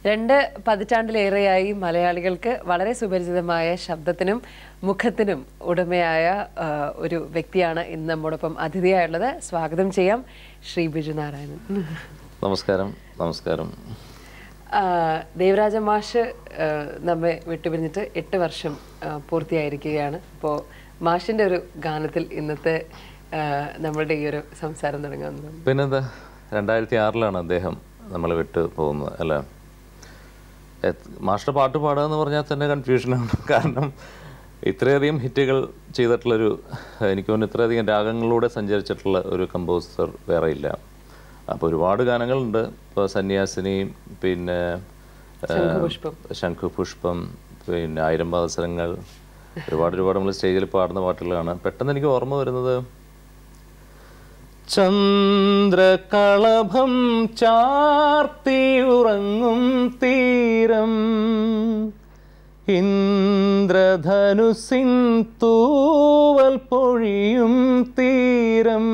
രണ്ട് പതിറ്റാണ്ടിലേറെയായി മലയാളികൾക്ക് വളരെ സുപരിചിതമായ ശബ്ദത്തിനും മുഖത്തിനും ഉടമയായ ഒരു വ്യക്തിയാണ് ഇന്ന് നമ്മോടൊപ്പം അതിഥിയായുള്ളത്. സ്വാഗതം ചെയ്യാം ശ്രീ ബിജു നാരായണൻ. നമസ്കാരം. നമസ്കാരം. ദേവരാജ മാഷ് നമ്മെ വിട്ടുപിരിഞ്ഞിട്ട് 8 വർഷം പൂർത്തിയായിരിക്കുകയാണ്. അപ്പോൾ മാഷിൻ്റെ ഒരു ഗാനത്തിൽ ഇന്നത്തെ നമ്മളുടെ ഈ ഒരു സംസാരം തുടങ്ങാവുന്നത്. പിന്നെന്താ, 2006 അദ്ദേഹം നമ്മളെ വിട്ട് പോകുന്നത് അല്ലേ? മാഷിൻ്റെ പാട്ട് പാടുക എന്ന് പറഞ്ഞാൽ തന്നെ കൺഫ്യൂഷനാണ്. കാരണം ഇത്രയധികം ഹിറ്റുകൾ ചെയ്തിട്ടുള്ളൊരു, എനിക്ക് തോന്നുന്നു ഇത്രയധികം രാഗങ്ങളിലൂടെ സഞ്ചരിച്ചിട്ടുള്ള ഒരു കമ്പോസർ വേറെ ഇല്ല. അപ്പോൾ ഒരുപാട് ഗാനങ്ങളുണ്ട്. ഇപ്പോൾ സന്യാസിനി, പിന്നെ ശംഖുപുഷ്പം, പിന്നെ 1000 പാദസരങ്ങൾ, ഒരുപാട് നമ്മൾ സ്റ്റേജിൽ പാടുന്ന പാട്ടുകളാണ്. പെട്ടെന്ന് എനിക്ക് ഓർമ്മ വരുന്നത് ചന്ദ്രകളഭം ചാർത്തിയുറങ്ങും തീരം, ഇന്ദ്രധനുസിൻ തൂവൽ പൊഴിയും തീരം,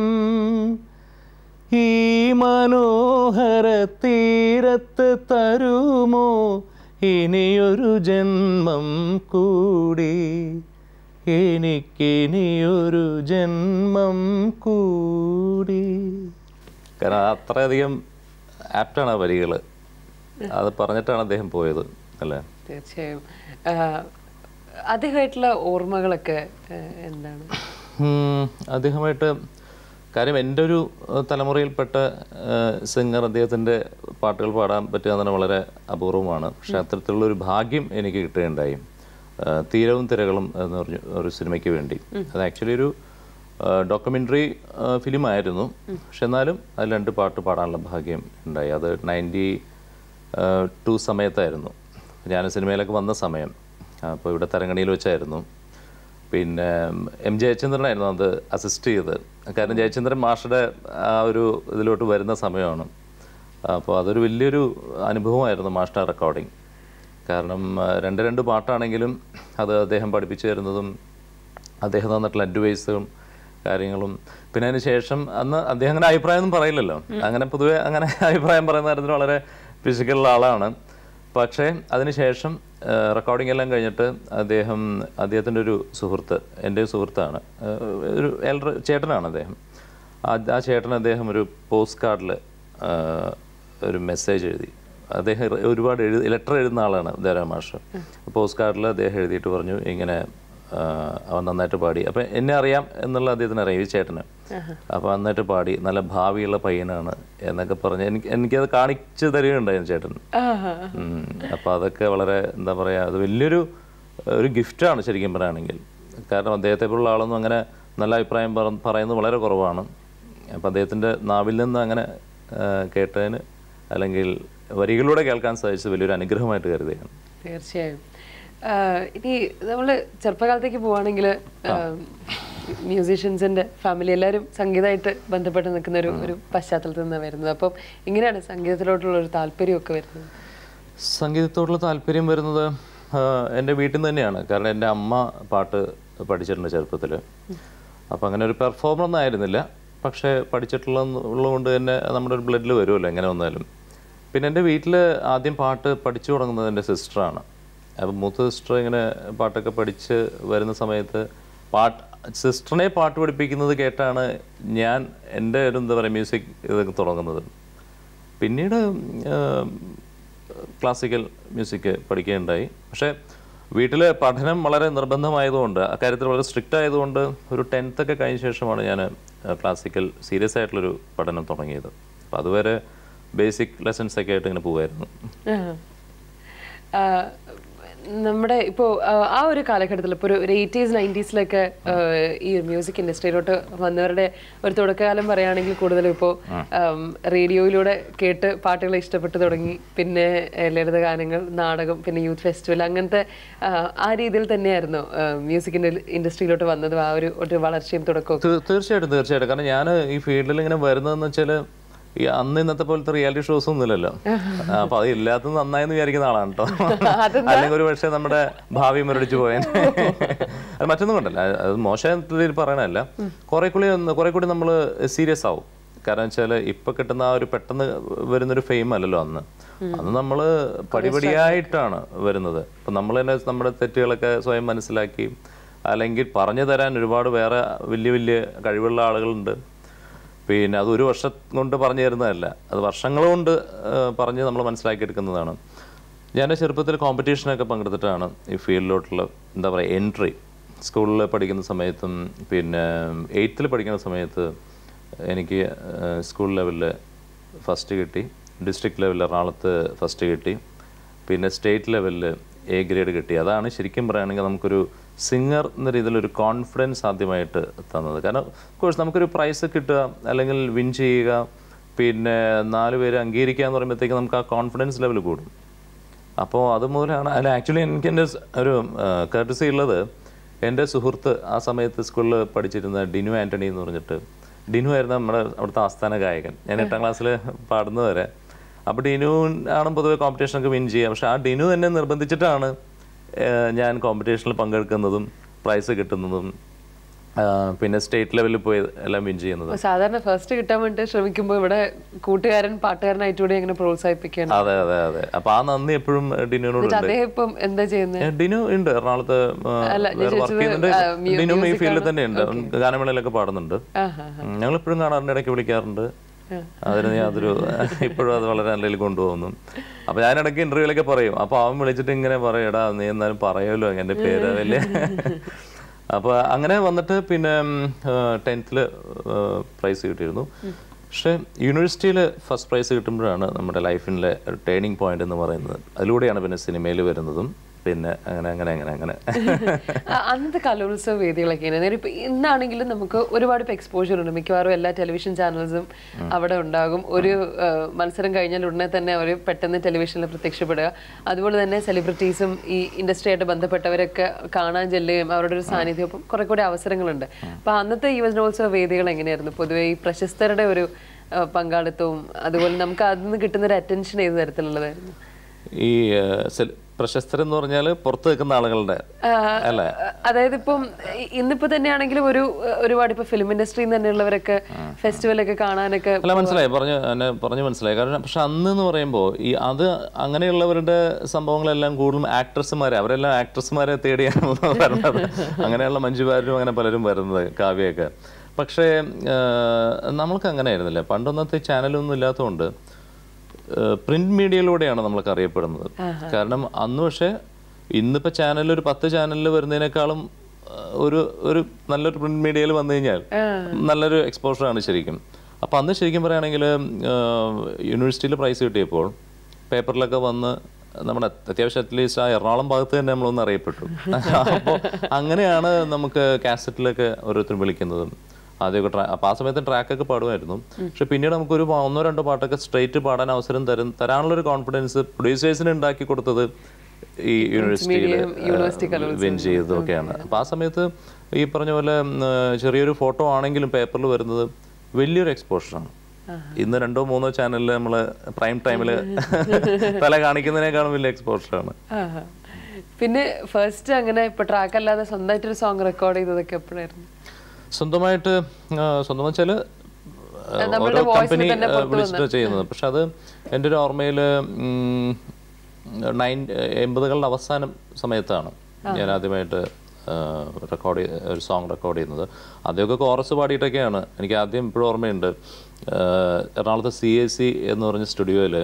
ഈ മനോഹര തീരത്ത് തരുമോ ഇനിയൊരു ജന്മം കൂടി, എനിക്കിനിയൊരു ജന്മം കൂടി. കാരണം അത്രയധികം ആപ്റ്റാണ് ആ വരികൾ. അത് പറഞ്ഞിട്ടാണ് അദ്ദേഹം പോയത് അല്ലേ? തീർച്ചയായും. അദ്ദേഹമായിട്ടുള്ള ഓർമ്മകളൊക്കെ എന്താണ്? അദ്ദേഹമായിട്ട് കാര്യം, എൻ്റെ ഒരു തലമുറയിൽപ്പെട്ട സിംഗർ അദ്ദേഹത്തിൻ്റെ പാട്ടുകൾ പാടാൻ പറ്റുക എന്ന് പറഞ്ഞാൽ വളരെ അപൂർവമാണ്. പക്ഷെ അത്തരത്തിലുള്ളൊരു ഭാഗ്യം എനിക്ക് കിട്ടുകയുണ്ടായി. തീരവും തിരകളും എന്ന് പറഞ്ഞു ഒരു സിനിമയ്ക്ക് വേണ്ടി. അത് ആക്ച്വലി ഒരു ഡോക്യുമെൻ്ററി ഫിലിമായിരുന്നു. പക്ഷെ എന്നാലും അതിൽ 2 പാട്ട് പാടാനുള്ള ഭാഗ്യം ഉണ്ടായി. അത് 92 സമയത്തായിരുന്നു. ഞാൻ സിനിമയിലൊക്കെ വന്ന സമയം. അപ്പോൾ ഇവിടെ തരങ്ങണിയിൽ വെച്ചായിരുന്നു. പിന്നെ എം ജയചന്ദ്രനായിരുന്നു അത് അസിസ്റ്റ് ചെയ്തത്. കാരണം ജയചന്ദ്രൻ മാഷയുടെ ആ ഒരു ഇതിലോട്ട് വരുന്ന സമയമാണ്. അപ്പോൾ അതൊരു വലിയൊരു അനുഭവമായിരുന്നു മാഷയുടെ റെക്കോർഡിങ്. കാരണം 2 പാട്ടാണെങ്കിലും അത് അദ്ദേഹം പഠിപ്പിച്ചു തരുന്നതും അദ്ദേഹം തന്നിട്ടുള്ള അഡ്വൈസും കാര്യങ്ങളും. പിന്നെ അതിന് ശേഷം അന്ന് അദ്ദേഹം അങ്ങനെ അഭിപ്രായമൊന്നും പറയില്ലല്ലോ. അങ്ങനെ പൊതുവെ അങ്ങനെ അഭിപ്രായം പറയുന്ന കാര്യത്തിൽ വളരെ ഫിസിക്കലുള്ള ആളാണ്. പക്ഷേ അതിനുശേഷം റെക്കോർഡിംഗ് എല്ലാം കഴിഞ്ഞിട്ട് അദ്ദേഹത്തിൻ്റെ ഒരു സുഹൃത്ത്, എൻ്റെ സുഹൃത്താണ്, ഒരു എൽഡർ ചേട്ടനാണ് അദ്ദേഹം. ആ ചേട്ടൻ ഒരു പോസ്റ്റ് കാർഡിൽ ഒരു മെസ്സേജ് എഴുതി. അദ്ദേഹം ഒരുപാട് ലെറ്റർ എഴുതുന്ന ആളാണ് ദേവരാജ മാഷ്. പോസ്റ്റ് കാർഡിൽ അദ്ദേഹം എഴുതിയിട്ട് പറഞ്ഞു, ഇങ്ങനെ അവൻ നന്നായിട്ട് പാടി. അപ്പം എന്നെ അറിയാം എന്നുള്ള അദ്ദേഹത്തിന് അറിയാം, ഈ ചേട്ടന്. അപ്പോൾ നന്നായിട്ട് പാടി, നല്ല ഭാവിയുള്ള പയ്യനാണ് എന്നൊക്കെ പറഞ്ഞ് എനിക്കത് കാണിച്ചു തരികയുണ്ടായിരുന്നു ചേട്ടൻ. അപ്പോൾ അതൊക്കെ വളരെ എന്താ പറയുക, അത് വലിയൊരു ഗിഫ്റ്റാണ് ശരിക്കും പറയുകയാണെങ്കിൽ. കാരണം അദ്ദേഹത്തെ പോലുള്ള ആളൊന്നും അങ്ങനെ നല്ല അഭിപ്രായം പറയുന്നത് വളരെ കുറവാണ്. അപ്പോൾ അദ്ദേഹത്തിൻ്റെ നാവിൽ നിന്ന് അങ്ങനെ കേട്ടതിന്, അല്ലെങ്കിൽ വരികളിലൂടെ കേൾക്കാൻ സാധിച്ചത് വലിയൊരു അനുഗ്രഹമായിട്ട് കരുതുകയാണ്. തീർച്ചയായും. ഇനി നമ്മൾ ചെറുപ്പകാലത്തേക്ക് പോവുകയാണെങ്കിൽ മ്യൂസീഷ്യൻസിൻ്റെ ഫാമിലി എല്ലാവരും സംഗീതമായിട്ട് ബന്ധപ്പെട്ട് നിൽക്കുന്ന ഒരു പശ്ചാത്തലത്തിൽ നിന്നാണ് വരുന്നത്. അപ്പം ഇങ്ങനെയാണ് സംഗീതത്തിലോട്ടുള്ള ഒരു താല്പര്യമൊക്കെ വരുന്നത്? സംഗീതത്തോടുള്ള താല്പര്യം വരുന്നത് എൻ്റെ വീട്ടിൽ നിന്ന് തന്നെയാണ്. കാരണം എൻ്റെ അമ്മ പാട്ട് പഠിച്ചിട്ടുണ്ട് ചെറുപ്പത്തിൽ. അപ്പം അങ്ങനെ ഒരു പെർഫോമറൊന്നും ആയിരുന്നില്ല, പക്ഷേ പഠിച്ചിട്ടുള്ളതുകൊണ്ട് തന്നെ നമ്മുടെ ഒരു ബ്ലഡിൽ വരുമല്ലോ എങ്ങനെ വന്നാലും. പിന്നെ എൻ്റെ വീട്ടിൽ ആദ്യം പാട്ട് പഠിച്ചു തുടങ്ങുന്നത് എൻ്റെ സിസ്റ്ററാണ്. അപ്പം മൂത്ത സിസ്റ്റർ ഇങ്ങനെ പാട്ടൊക്കെ പഠിച്ച് വരുന്ന സമയത്ത് സിസ്റ്ററിനെ പാട്ട് പഠിപ്പിക്കുന്നത് കേട്ടാണ് ഞാൻ എൻ്റെ ഒരു എന്താ പറയുക മ്യൂസിക് ഇതൊക്കെ തുടങ്ങുന്നത്. പിന്നീട് ക്ലാസിക്കൽ മ്യൂസിക് പഠിക്കുകയുണ്ടായി. പക്ഷേ വീട്ടിൽ പഠനം വളരെ നിർബന്ധമായതുകൊണ്ട്, അക്കാര്യത്തിൽ വളരെ സ്ട്രിക്റ്റ് ആയതുകൊണ്ട്, ഒരു 10th ഒക്കെ കഴിഞ്ഞ ശേഷമാണ് ഞാൻ ക്ലാസിക്കൽ സീരിയസ് ആയിട്ടുള്ളൊരു പഠനം തുടങ്ങിയത്. അപ്പോൾ അതുവരെ ബേസിക് ലെസൺസ് ഒക്കെ ആയിട്ട് ഇങ്ങനെ പോകുമായിരുന്നു. നമ്മുടെ ഇപ്പോൾ ആ ഒരു കാലഘട്ടത്തിൽ ഇപ്പോൾ ഒരു 80s 90s ഈ മ്യൂസിക് ഇൻഡസ്ട്രിയിലോട്ട് വന്നവരുടെ ഒരു തുടക്കകാലം പറയുകയാണെങ്കിൽ കൂടുതലും ഇപ്പോൾ റേഡിയോയിലൂടെ കേട്ട് പാട്ടുകൾ ഇഷ്ടപ്പെട്ടു തുടങ്ങി. പിന്നെ ലളിത ഗാനങ്ങൾ, നാടകം, പിന്നെ യൂത്ത് ഫെസ്റ്റിവൽ, അങ്ങനത്തെ ആ രീതിയിൽ തന്നെയായിരുന്നു മ്യൂസിക്കിൻ്റെ ഇൻഡസ്ട്രിയിലോട്ട് വന്നതും ആ ഒരു വളർച്ചയും തുടക്കവും? തീർച്ചയായിട്ടും. കാരണം ഞാൻ ഈ ഫീൽഡിൽ ഇങ്ങനെ വരുന്നതെന്ന് വെച്ചാൽ അന്ന് ഇന്നത്തെ പോലത്തെ റിയാലിറ്റി ഷോസ് ഒന്നും ഇല്ലല്ലോ. അപ്പൊ അത് ഇല്ലാത്തത് നന്നായെന്ന് വിചാരിക്കുന്ന ആളാണ് കേട്ടോ. അല്ലെങ്കിൽ ഒരു പക്ഷേ നമ്മുടെ ഭാവി മുരടിച്ചു പോയാൽ. അത് മറ്റൊന്നും കൊണ്ടല്ല, അത് മോശം പറയണല്ല. കുറെ കൂടി നമ്മൾ സീരിയസ് ആവും. കാരണം വെച്ചാൽ ഇപ്പം കിട്ടുന്ന ആ ഒരു പെട്ടെന്ന് വരുന്നൊരു ഫെയിം അല്ലല്ലോ അന്ന്. അന്ന് നമ്മൾ പടിപടിയായിട്ടാണ് വരുന്നത്. അപ്പം നമ്മൾ തന്നെ നമ്മുടെ തെറ്റുകളൊക്കെ സ്വയം മനസ്സിലാക്കി, അല്ലെങ്കിൽ പറഞ്ഞു തരാൻ ഒരുപാട് വേറെ വലിയ വലിയ കഴിവുള്ള ആളുകളുണ്ട്. പിന്നെ അത് ഒരു വർഷം കൊണ്ട് പറഞ്ഞു തരുന്നതല്ല, അത് വർഷങ്ങൾ കൊണ്ട് പറഞ്ഞ് നമ്മൾ മനസ്സിലാക്കിയെടുക്കുന്നതാണ്. ഞാൻ ചെറുപ്പത്തിൽ കോമ്പറ്റീഷനൊക്കെ പങ്കെടുത്തിട്ടാണ് ഈ ഫീൽഡിലോട്ടുള്ള എന്താ പറയുക എൻട്രി. സ്കൂളിൽ പഠിക്കുന്ന സമയത്തും പിന്നെ 8th പഠിക്കുന്ന സമയത്ത് എനിക്ക് സ്കൂൾ ലെവലിൽ ഫസ്റ്റ് കിട്ടി, ഡിസ്ട്രിക്ട് ലെവലിൽ എറണാകുളത്ത് ഫസ്റ്റ് കിട്ടി, പിന്നെ സ്റ്റേറ്റ് ലെവലിൽ A ഗ്രേഡ് കിട്ടി. അതാണ് ശരിക്കും പറയുകയാണെങ്കിൽ നമുക്കൊരു സിംഗർ എന്ന രീതിയിലൊരു കോൺഫിഡൻസ് ആദ്യമായിട്ട് തന്നത്. കാരണം കോഴ്സ് നമുക്കൊരു പ്രൈസ് കിട്ടുക അല്ലെങ്കിൽ വിൻ ചെയ്യുക, പിന്നെ 4 പേര് അംഗീകരിക്കുക എന്ന് പറയുമ്പോഴത്തേക്ക് നമുക്ക് ആ കോൺഫിഡൻസ് ലെവൽ കൂടും. അപ്പോൾ അതുമൂലമാണ് അല്ല ആക്ച്വലി എനിക്ക് എൻ്റെ ഒരു കർട്ടസി ഉള്ളത്. എൻ്റെ സുഹൃത്ത് ആ സമയത്ത് സ്കൂളിൽ പഠിച്ചിരുന്ന ഡിനു ആൻ്റണി എന്ന് പറഞ്ഞിട്ട്, ഡിനു ആയിരുന്നു നമ്മുടെ അവിടുത്തെ ആസ്ഥാന ഗായകൻ. ഞാൻ 8ാം ക്ലാസ്സിൽ പാടുന്നത് വരെ. അപ്പോൾ ഡിനു ആണ് പൊതുവെ കോമ്പറ്റീഷനൊക്കെ വിൻ ചെയ്യുക. പക്ഷേ ആ ഡിനു എന്നെ നിർബന്ധിച്ചിട്ടാണ് ഞാൻ കോമ്പറ്റീഷനിൽ പങ്കെടുക്കുന്നതും പ്രൈസ് കിട്ടുന്നതും പിന്നെ സ്റ്റേറ്റ് ലെവലിൽ പോയി എല്ലാം വിൻ ചെയ്യുന്നത്. സാധാരണ ഫസ്റ്റ് കിട്ടാൻ വേണ്ടി ശ്രമിക്കുമ്പോൾ ഇവിടെ കൂട്ടുകാരൻ പാട്ടുകാരനായിട്ട് കൂടി അങ്ങനെ പ്രോത്സാഹിപ്പിക്കുകയാണ്. അതെ അതെ അതെ. അപ്പൊ ആ നന്ദി എപ്പോഴും ഡിനുവിനോട്. അദ്ദേഹം ഇപ്പം എന്താ ചെയ്യുന്നത്? ഡിനു ഉണ്ട് എറണാകുളത്ത് വർക്ക് ചെയ്യുന്നുണ്ട്. ഡിനു ഈ ഫീൽഡിൽ തന്നെ ഉണ്ട്, ഗാനമേളയിലൊക്കെ പാടുന്നുണ്ട്. ഞങ്ങൾ എപ്പോഴും കാണാറുണ്ട്, ഇടയ്ക്ക് വിളിക്കാറുണ്ട്. അതിന് യാതൊരു ഇപ്പോഴും അത് വളരെ നല്ല രീതിയിൽ കൊണ്ടുപോകുന്നു. അപ്പൊ ഞാൻ ഇടയ്ക്ക് ഇന്റർവ്യൂലൊക്കെ പറയും. അപ്പൊ അവൻ വിളിച്ചിട്ട് ഇങ്ങനെ പറയും, എടാ നീ എന്നാലും പറയുമല്ലോ എൻ്റെ പേര് വലിയ. അപ്പോൾ അങ്ങനെ വന്നിട്ട് പിന്നെ 10th പ്രൈസ് കിട്ടിയിരുന്നു. പക്ഷേ യൂണിവേഴ്സിറ്റിയിൽ ഫസ്റ്റ് പ്രൈസ് കിട്ടുമ്പോഴാണ് നമ്മുടെ ലൈഫിലെ ഒരു ടേണിംഗ് പോയിന്റ് എന്ന് പറയുന്നത്. അതിലൂടെയാണ് പിന്നെ സിനിമയിൽ വരുന്നതും. പിന്നെ അങ്ങനെ അങ്ങനെ അങ്ങനെ അങ്ങനെ അന്നത്തെ കലോത്സവ വേദികളൊക്കെ ഇപ്പം ഇന്നാണെങ്കിലും നമുക്ക് ഒരുപാട് ഇപ്പോൾ എക്സ്പോഷർ ഉണ്ട്. മിക്കവാറും എല്ലാ ടെലിവിഷൻ ചാനൽസും അവിടെ ഉണ്ടാകും. ഒരു മത്സരം കഴിഞ്ഞാൽ ഉടനെ തന്നെ അവർ പെട്ടെന്ന് ടെലിവിഷനിൽ പ്രത്യക്ഷപ്പെടുക. അതുപോലെ തന്നെ സെലിബ്രിറ്റീസും ഈ ഇൻഡസ്ട്രിയായിട്ട് ബന്ധപ്പെട്ടവരൊക്കെ കാണാൻ ചെല്ലുകയും അവരുടെ ഒരു സാന്നിധ്യം കുറെ കൂടി അവസരങ്ങളുണ്ട്. അപ്പോൾ അന്നത്തെ യുവജനോത്സവ വേദികൾ എങ്ങനെയായിരുന്നു? പൊതുവെ ഈ പ്രശസ്തരുടെ ഒരു പങ്കാളിത്തവും അതുപോലെ നമുക്ക് അതിൽ നിന്ന് കിട്ടുന്ന ഒരു അറ്റൻഷൻ ഏത് തരത്തിലുള്ളതായിരുന്നു? ഈ പ്രശസ്തരെന്ന് പറഞ്ഞാൽ പുറത്ത് നിൽക്കുന്ന ആളുകളുടെ അല്ലേ? അതായത് ഇപ്പം ഇന്നിപ്പോ തന്നെയാണെങ്കിലും ഒരുപാട് ഇപ്പൊ ഫിലിം ഇൻഡസ്ട്രിയിൽ തന്നെയുള്ളവരൊക്കെ ഫെസ്റ്റിവലൊക്കെ കാണാനൊക്കെ അല്ല മനസ്സിലായി, പറഞ്ഞു മനസ്സിലായി. കാരണം പക്ഷെ അന്ന് എന്ന് പറയുമ്പോൾ ഈ അത് അങ്ങനെയുള്ളവരുടെ സംഭവങ്ങളെല്ലാം കൂടുതലും ആക്ട്രസ്മാരെ, അവരെല്ലാം ആക്ട്രസ്മാരെ തേടിയാണല്ലോ വരുന്നത്. അങ്ങനെയുള്ള മഞ്ജുവാരും അങ്ങനെ പലരും വരുന്നത്, കാവ്യൊക്കെ. പക്ഷേ നമ്മൾക്ക് അങ്ങനെ ആയിരുന്നില്ല. പണ്ടൊന്നത്തെ ചാനലൊന്നും ഇല്ലാത്തതുകൊണ്ട് പ്രിന്റ് മീഡിയയിലൂടെയാണ് നമ്മളൊക്കെ അറിയപ്പെടുന്നത്. കാരണം അന്ന് പക്ഷേ ഇന്നിപ്പോൾ ചാനലിൽ ഒരു 10 ചാനലിൽ വരുന്നതിനേക്കാളും ഒരു നല്ലൊരു പ്രിന്റ് മീഡിയയിൽ വന്നു കഴിഞ്ഞാൽ നല്ലൊരു എക്സ്പോഷറാണ് ശരിക്കും. അപ്പോൾ അന്ന് ശരിക്കും പറയുകയാണെങ്കിൽ യൂണിവേഴ്സിറ്റിയിൽ പ്രൈസ് കിട്ടിയപ്പോൾ പേപ്പറിലൊക്കെ വന്ന് നമ്മുടെ അത്യാവശ്യം അറ്റ്ലീസ്റ്റ് ആ എറണാകുളം ഭാഗത്ത് തന്നെ നമ്മളൊന്ന് അറിയപ്പെട്ടു. അപ്പോൾ അങ്ങനെയാണ് നമുക്ക് കാസറ്റിലൊക്കെ ഓരോരുത്തരും വിളിക്കുന്നതും. ആദ്യമൊക്കെ അപ്പോൾ ആ സമയത്ത് ട്രാക്കൊക്കെ പാടുമായിരുന്നു. പക്ഷെ പിന്നീട് നമുക്കൊരു 1-2 പാട്ടൊക്കെ സ്ട്രെയിറ്റ് പാടാൻ അവസരം തരാനുള്ളൊരു കോൺഫിഡൻസ് പ്രൊഡ്യൂസേഴ്സിന് ഉണ്ടാക്കി കൊടുത്തത് ഈ യൂണിവേഴ്സിറ്റിയിൽ വിൻ ചെയ്തതൊക്കെയാണ്. അപ്പോൾ ആ സമയത്ത് ഈ പറഞ്ഞ പോലെ ചെറിയൊരു ഫോട്ടോ ആണെങ്കിലും പേപ്പറിൽ വരുന്നത് വലിയൊരു എക്സ്പോഷറാണ്. ഇന്ന് 2-3 ചാനലിൽ നമ്മൾ പ്രൈം ടൈമിൽ തല കാണിക്കുന്നതിനേക്കാളും വലിയ എക്സ്പോഷറാണ്. പിന്നെ ഫസ്റ്റ് അങ്ങനെ ഇപ്പൊ ട്രാക്ക് അല്ലാതെ സ്വന്തമായിട്ടൊരു സോങ് റെക്കോർഡ് ചെയ്തതൊക്കെ എപ്പോഴായിരുന്നു? സ്വന്തമായിട്ട് വെച്ചാൽ ഓരോ കമ്പനി വിളിച്ചിട്ട് ചെയ്യുന്നത്. പക്ഷെ അത് എൻ്റെ ഒരു ഓർമ്മയിൽ 80കളുടെ അവസാനം സമയത്താണ് ഞാൻ ആദ്യമായിട്ട് ഒരു സോങ് റെക്കോർഡ് ചെയ്യുന്നത്. ആദ്യമൊക്കെ കോറസ് പാടിയിട്ടൊക്കെയാണ്. എനിക്ക് ആദ്യം ഇപ്പോഴും ഓർമ്മയുണ്ട്, എറണാകുളത്തെ CAC എന്ന് പറഞ്ഞ സ്റ്റുഡിയോയിൽ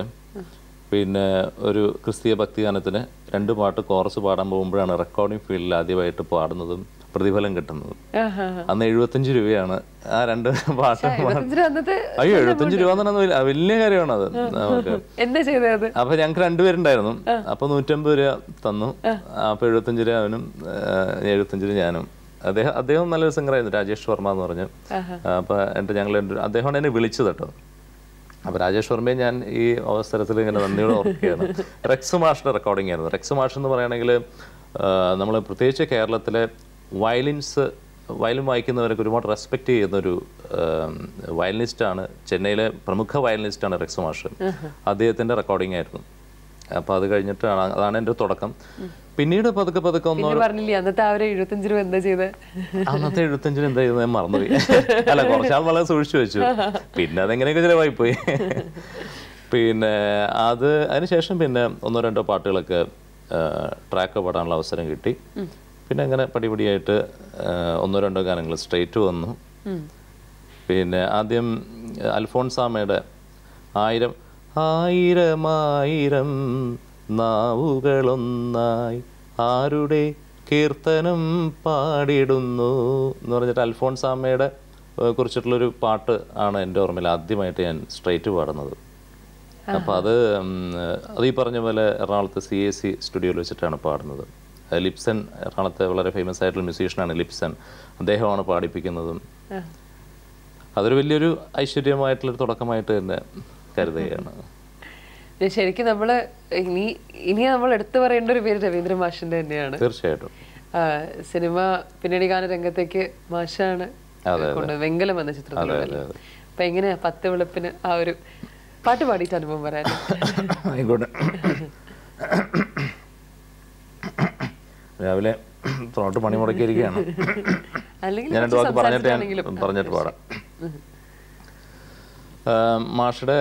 പിന്നെ ഒരു ക്രിസ്തീയ ഭക്തിഗാനത്തിന് 2 പാട്ട് കോറസ് പാടാൻ പോകുമ്പോഴാണ് റെക്കോർഡിംഗ് ഫീൽഡിൽ ആദ്യമായിട്ട് പാടുന്നതും പ്രതിഫലം കിട്ടുന്നത്. അന്ന് 75 രൂപയാണ് ആ 2 പാട്ട്. അയ്യോ 75 രൂപ എന്ന് പറഞ്ഞാൽ വലിയ കാര്യമാണ് അത് നമുക്ക്. അപ്പൊ ഞങ്ങൾക്ക് 2 പേരുണ്ടായിരുന്നു. അപ്പൊ 150 രൂപ തന്നു. അപ്പൊ 75 രൂപ അവനും 75 രൂപ ഞാനും. അദ്ദേഹം നല്ലൊരു സിംഗറായിരുന്നു, രാജേഷ് വർമ്മ എന്ന് പറഞ്ഞു. അപ്പൊ ഞങ്ങൾ അദ്ദേഹമാണ് എന്നെ വിളിച്ചത് കേട്ടോ. അപ്പോൾ രാജേഷ് വർമ്മയെ ഞാൻ ഈ അവസരത്തിൽ ഇങ്ങനെ നന്ദിയോടെ ഓർക്കുകയാണ്. റെക്സ് മാഷിന്റെ റെക്കോർഡിംഗ് ആയിരുന്നു. റെക്സ് മാഷ് എന്ന് പറയുകയാണെങ്കിൽ നമ്മൾ പ്രത്യേകിച്ച് കേരളത്തിലെ വയലിൻ വായിക്കുന്നവരൊക്കെ ഒരുപാട് റെസ്പെക്റ്റ് ചെയ്യുന്നൊരു വയലിനിസ്റ്റാണ്. ചെന്നൈയിലെ പ്രമുഖ വയലിനിസ്റ്റാണ് റെക്സ് മാഷ്. അദ്ദേഹത്തിൻ്റെ റെക്കോർഡിംഗ് ആയിരുന്നു. അപ്പോൾ അത് കഴിഞ്ഞിട്ടാണ്, അതാണ് എൻ്റെ തുടക്കം. പിന്നീട് പതുക്കെ പതുക്കെ പറഞ്ഞില്ലേ അന്നത്തെ ആ ഒരു 75 രൂപ എന്താ ചെയ്തത്? അന്നത്തെ 75 എന്താ ചെയ്തത് ഞാൻ മറന്നുപോയി. അല്ല, കുറച്ചാൾ വളരെ സൂക്ഷിച്ചു വെച്ചു, പിന്നെ അതെങ്ങനെയൊക്കെ ചിലവായി പോയി. പിന്നെ അതിനുശേഷം പിന്നെ 1-2 പാട്ടുകളൊക്കെ ട്രാക്ക് പാടാനുള്ള അവസരം കിട്ടി. പിന്നെ അങ്ങനെ പടിപടിയായിട്ട് 1-2 ഗാനങ്ങൾ സ്ട്രേറ്റ് വന്നു. പിന്നെ ആദ്യം അൽഫോൺസാമയുടെ 1000 1000 നാവുകളൊന്നായി ആരുടെ കീർത്തനം പാടിടുന്നു എന്ന് പറഞ്ഞിട്ട് അൽഫോൺസാമയുടെ കുറിച്ചിട്ടുള്ളൊരു പാട്ട് ആണ് എൻ്റെ ഓർമ്മയിൽ ആദ്യമായിട്ട് ഞാൻ സ്ട്രേറ്റ് പാടുന്നത്. അപ്പോൾ അത് ഈ പറഞ്ഞ പോലെ എറണാകുളത്ത് CAC സ്റ്റുഡിയോയിൽ വെച്ചിട്ടാണ് പാടുന്നത്. ലിപ്സൺ, എറണാകുളത്തെ വളരെ ഫേമസ് ആയിട്ടുള്ള മ്യൂസീഷ്യനാണ് ലിപ്സൺ, അദ്ദേഹമാണ് പാടിപ്പിക്കുന്നതും. അതൊരു വലിയൊരു ഐശ്വര്യമായിട്ടുള്ളൊരു തുടക്കമായിട്ട് തന്നെ കരുതുകയാണ്. ശരിക്കും നമ്മള് ഇനി നമ്മൾ എടുത്തു പറയേണ്ട ഒരു പേര് രവീന്ദ്രൻ മാഷിന്റെ തന്നെയാണ്. തീർച്ചയായിട്ടും. സിനിമ പിന്നണി ഗാന രംഗത്തേക്ക് മാഷാണ് വെങ്കലം എന്ന ചിത്രത്തിൽ. അപ്പൊ എങ്ങനെയാ 10 വെളുപ്പിന് ആ ഒരു പാട്ട് പാടിയിട്ട് അനുഭവം പറയാൻ? ആയിക്കോട്ടെ. രാവിലെ ത്രോട്ട് പണി മുടക്കിയിരിക്കുകയാണ്. ഞാൻ 2 വാക്ക് പറഞ്ഞിട്ട് പാടാം. മാഷുടെ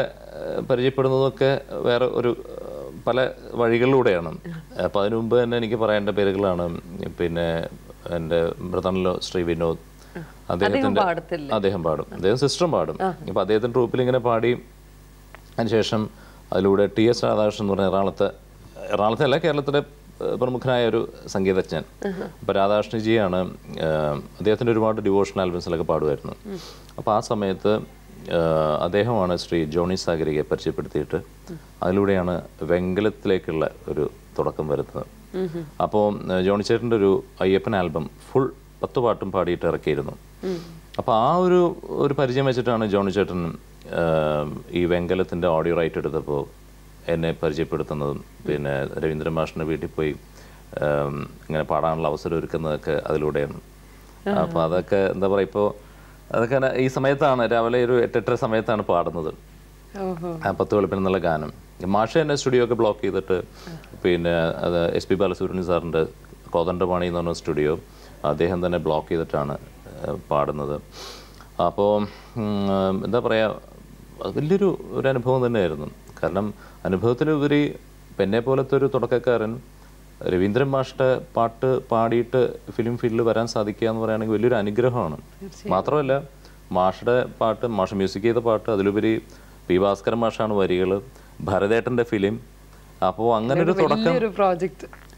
പരിചയപ്പെടുന്നതൊക്കെ വേറെ പല വഴികളിലൂടെയാണ്. അപ്പം അതിനു മുമ്പ് തന്നെ എനിക്ക് പറയേണ്ട പേരുകളാണ്. പിന്നെ എൻ്റെ ബ്രദറിലോ ശ്രീ വിനോദ്, അദ്ദേഹം പാടും, അദ്ദേഹം സിസ്റ്ററും പാടും. അപ്പം അദ്ദേഹത്തിൻ്റെ ട്രൂപ്പിൽ ഇങ്ങനെ പാടി അതിനുശേഷം അതിലൂടെ TS രാധാകൃഷ്ണൻ എന്ന് പറഞ്ഞ എറണാകുളത്തെ അല്ല, കേരളത്തിലെ പ്രമുഖനായ ഒരു സംഗീതജ്ഞൻ. അപ്പോൾ രാധാകൃഷ്ണജിയാണ് അദ്ദേഹത്തിൻ്റെ ഒരുപാട് ഡിവോഷണൽ ആൽബംസിലൊക്കെ പാടുമായിരുന്നു. അപ്പോൾ ആ സമയത്ത് അദ്ദേഹമാണ് ശ്രീ ജോണി സാഗരികയെ പരിചയപ്പെടുത്തിയിട്ട് അതിലൂടെയാണ് വെങ്കലത്തിലേക്കുള്ള ഒരു തുടക്കം വരുന്നത്. അപ്പോൾ ജോണി ചേട്ടൻ്റെ ഒരു അയ്യപ്പൻ ആൽബം ഫുൾ 10 പാട്ടും പാടിയിട്ട് ഇറക്കിയിരുന്നു. അപ്പോൾ ആ ഒരു പരിചയം വെച്ചിട്ടാണ് ജോണി ചേട്ടൻ ഈ വെങ്കലത്തിൻ്റെ ഓഡിയോ റൈറ്റ് എടുത്തപ്പോൾ എന്നെ പരിചയപ്പെടുത്തുന്നതും പിന്നെ രവീന്ദ്രൻ മാഷിൻ്റെ വീട്ടിൽ പോയി ഇങ്ങനെ പാടാനുള്ള അവസരം ഒരുക്കുന്നതൊക്കെ അതിലൂടെയാണ്. അപ്പോൾ അതൊക്കെ എന്താ പറയുക, ഇപ്പോൾ അതൊക്കെ ഈ സമയത്താണ്, രാവിലെ ഒരു 8-8:30 സമയത്താണ് പാടുന്നത് ആ 10 വെളുപ്പിന് എന്നുള്ള ഗാനം. മാഷ എന്നെ സ്റ്റുഡിയോ ഒക്കെ ബ്ലോക്ക് ചെയ്തിട്ട് പിന്നെ അത് SP ബാലസുബ്രഹ്മണ്യം സാറിൻ്റെ കോതണ്ടപാണി എന്ന് പറഞ്ഞ സ്റ്റുഡിയോ അദ്ദേഹം തന്നെ ബ്ലോക്ക് ചെയ്തിട്ടാണ് പാടുന്നത്. അപ്പോൾ എന്താ പറയുക, വലിയൊരു അനുഭവം തന്നെയായിരുന്നു. കാരണം അനുഭവത്തിലുപരി എന്നെ പോലത്തെ ഒരു തുടക്കക്കാരൻ രവീന്ദ്രൻ മാഷിൻ്റെ പാട്ട് പാടിയിട്ട് ഫിലിം ഫീൽഡിൽ വരാൻ സാധിക്കുക എന്ന് പറയുകയാണെങ്കിൽ വലിയൊരു അനുഗ്രഹമാണ്. മാത്രമല്ല മാഷിൻ്റെ പാട്ട്, മാഷ് മ്യൂസിക് ചെയ്ത പാട്ട്, അതിലുപരി P. ഭാസ്കരൻ മാഷാണ് വരികൾ, ഭരതേട്ടൻ്റെ ഫിലിം. അപ്പോൾ അങ്ങനെ ഒരു തുടക്കം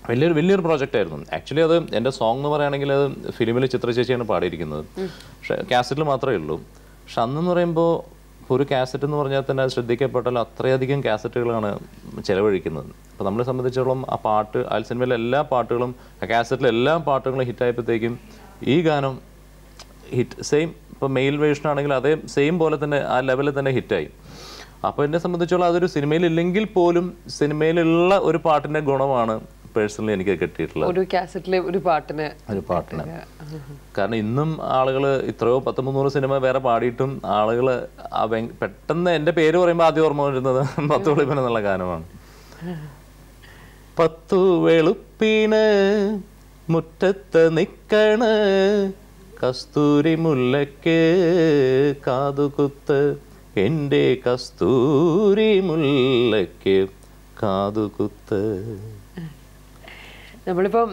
വലിയൊരു പ്രോജക്റ്റ് ആയിരുന്നു. ആക്ച്വലി അത് എൻ്റെ സോങ് എന്ന് പറയുകയാണെങ്കിൽ അത് ഫിലിമിൽ ചിത്രചേച്ചിയാണ് പാടിയിരിക്കുന്നത്. പക്ഷേ കാസറ്റിൽ മാത്രമേ ഉള്ളൂ. പക്ഷെ അന്നെന്ന് പറയുമ്പോൾ ഒരു കാസറ്റ് എന്ന് പറഞ്ഞാൽ തന്നെ അത് ശ്രദ്ധിക്കപ്പെട്ടാൽ അത്രയധികം കാസറ്റുകളാണ് ചിലവഴിക്കുന്നത്. അപ്പോൾ നമ്മളെ സംബന്ധിച്ചിടത്തോളം ആ പാട്ട്, ആ സിനിമയിലെ എല്ലാ പാട്ടുകളും, ആ കാസറ്റിലെ എല്ലാ പാട്ടുകളും ഹിറ്റായപ്പോഴത്തേക്കും ഈ ഗാനം സെയിം, ഇപ്പോൾ മെയിൽ വേർഷൻ ആണെങ്കിൽ അതേ സെയിം പോലെ തന്നെ ആ ലെവലിൽ തന്നെ ഹിറ്റായി. അപ്പോൾ എന്നെ സംബന്ധിച്ചോളം അതൊരു സിനിമയിലില്ലെങ്കിൽ പോലും സിനിമയിലുള്ള ഒരു പാട്ടിൻ്റെ ഗുണമാണ് പേഴ്സണലി എനിക്ക് കിട്ടിയിട്ടുള്ളത്. ഒരു കാസറ്റിലെ ഒരു പാട്ടിന്. കാരണം ഇന്നും ആളുകൾ എത്രയോ 100-300 സിനിമ വേറെ പാടിയിട്ടും ആളുകൾ പെട്ടെന്ന് എൻ്റെ പേര് പറയുമ്പോൾ ആദ്യം ഓർമ്മ വരുന്നത് 10 വെളുപ്പിന് എന്നുള്ള ഗാനമാണ്. 10 വെളുപ്പിന് മുറ്റത്ത് നിക്കണ കസ്തൂരി മുല്ലയ്ക്ക് കാതുകുത്ത്, എൻ്റെ കസ്തൂരി മുല്ലയ്ക്ക് കാതുകുത്ത്. നമ്മളിപ്പം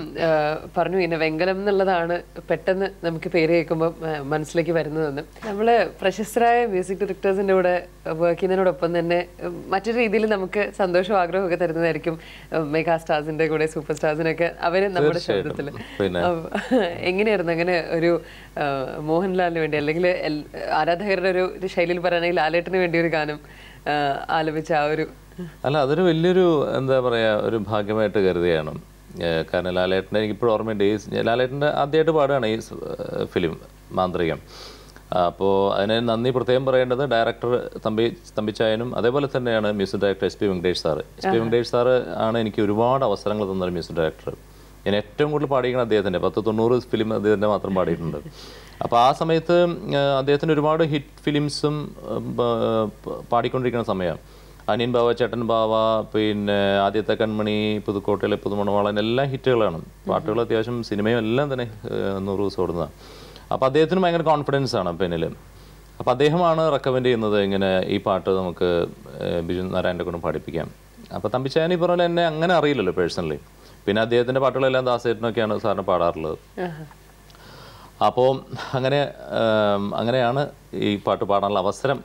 പറഞ്ഞു ഇങ്ങനെ വെങ്കലം എന്നുള്ളതാണ് പെട്ടെന്ന് നമുക്ക് പേര് കേൾക്കുമ്പോൾ മനസ്സിലേക്ക് വരുന്നതെന്ന്. നമ്മൾ പ്രശസ്തരായ മ്യൂസിക് ഡയറക്ടേഴ്സിൻ്റെ കൂടെ വർക്ക് ചെയ്യുന്നതിനോടൊപ്പം തന്നെ മറ്റൊരു രീതിയിൽ നമുക്ക് സന്തോഷവും ആഗ്രഹമൊക്കെ തരുന്നതായിരിക്കും മെഗാ സ്റ്റാർസിൻ്റെ കൂടെ സൂപ്പർ സ്റ്റാർസിനൊക്കെ അവർ നമ്മുടെ ശബ്ദത്തിൽ. എങ്ങനെയായിരുന്നു അങ്ങനെ ഒരു മോഹൻലാലിന് വേണ്ടി അല്ലെങ്കിൽ ആരാധകരുടെ ഒരു ശൈലിയിൽ പറയുകയാണെങ്കിൽ ലാലേട്ടന് വേണ്ടി ഒരു ഗാനം ആലപിച്ച ആ ഒരു? അല്ല, അതൊരു വലിയൊരു എന്താ പറയുക, ഒരു ഭാഗ്യമായിട്ട് കരുതുകയാണ്. കാരണം ലാലേട്ടൻ്റെ എനിക്കിപ്പോഴും ഓർമ്മയുണ്ട്, ലാലേട്ടൻ്റെ ആദ്യമായിട്ട് പാടുകയാണ് ഈ ഫിലിം മാന്ത്രികം. അപ്പോൾ അതിന് നന്ദി പ്രത്യേകം പറയേണ്ടത് ഡയറക്ടർ തമ്പിച്ചായനും അതേപോലെ തന്നെയാണ് music director SP Venkatesh sir. SP Venkatesh sir ആണ് എനിക്ക് ഒരുപാട് അവസരങ്ങൾ തന്നൊരു മ്യൂസിക് ഡയറക്ടർ. ഞാൻ ഏറ്റവും കൂടുതൽ പാടിയിരിക്കുന്നത് അദ്ദേഹത്തിൻ്റെ 10-90 ഫിലിം അദ്ദേഹത്തിൻ്റെ മാത്രം പാടിയിട്ടുണ്ട്. അപ്പോൾ ആ സമയത്ത് അദ്ദേഹത്തിന് ഒരുപാട് ഹിറ്റ് ഫിലിംസും പാടിക്കൊണ്ടിരിക്കുന്ന സമയമാണ്. അനിയൻ ബാവ, ചേട്ടൻ ബാവ, പിന്നെ ആദ്യത്തെ കൺമണി, പുതുക്കോട്ടയിലെ പുതുമണവാളൻ എല്ലാം ഹിറ്റുകളാണ്. പാട്ടുകൾ അത്യാവശ്യം സിനിമയും എല്ലാം തന്നെ 100 ദിവസം ഓടുന്നതാണ്. അപ്പോൾ അദ്ദേഹത്തിന് ഭയങ്കര കോൺഫിഡൻസ് ആണ് പിന്നിൽ. അപ്പോൾ അദ്ദേഹമാണ് റെക്കമെൻഡ് ചെയ്യുന്നത് ഇങ്ങനെ ഈ പാട്ട് നമുക്ക് ബിജു നാരായണൻ്റെ കൊണ്ട് പാടിപ്പിക്കാം. അപ്പോൾ തമ്പിച്ചായൻ ഈ പറഞ്ഞ എന്നെ അങ്ങനെ അറിയില്ലല്ലോ പേഴ്സണലി. പിന്നെ അദ്ദേഹത്തിൻ്റെ പാട്ടുകളെല്ലാം ദാസേട്ടനൊക്കെയാണ് സാറിന് പാടാറുള്ളത്. അപ്പോൾ അങ്ങനെയാണ് ഈ പാട്ട് പാടാനുള്ള അവസരം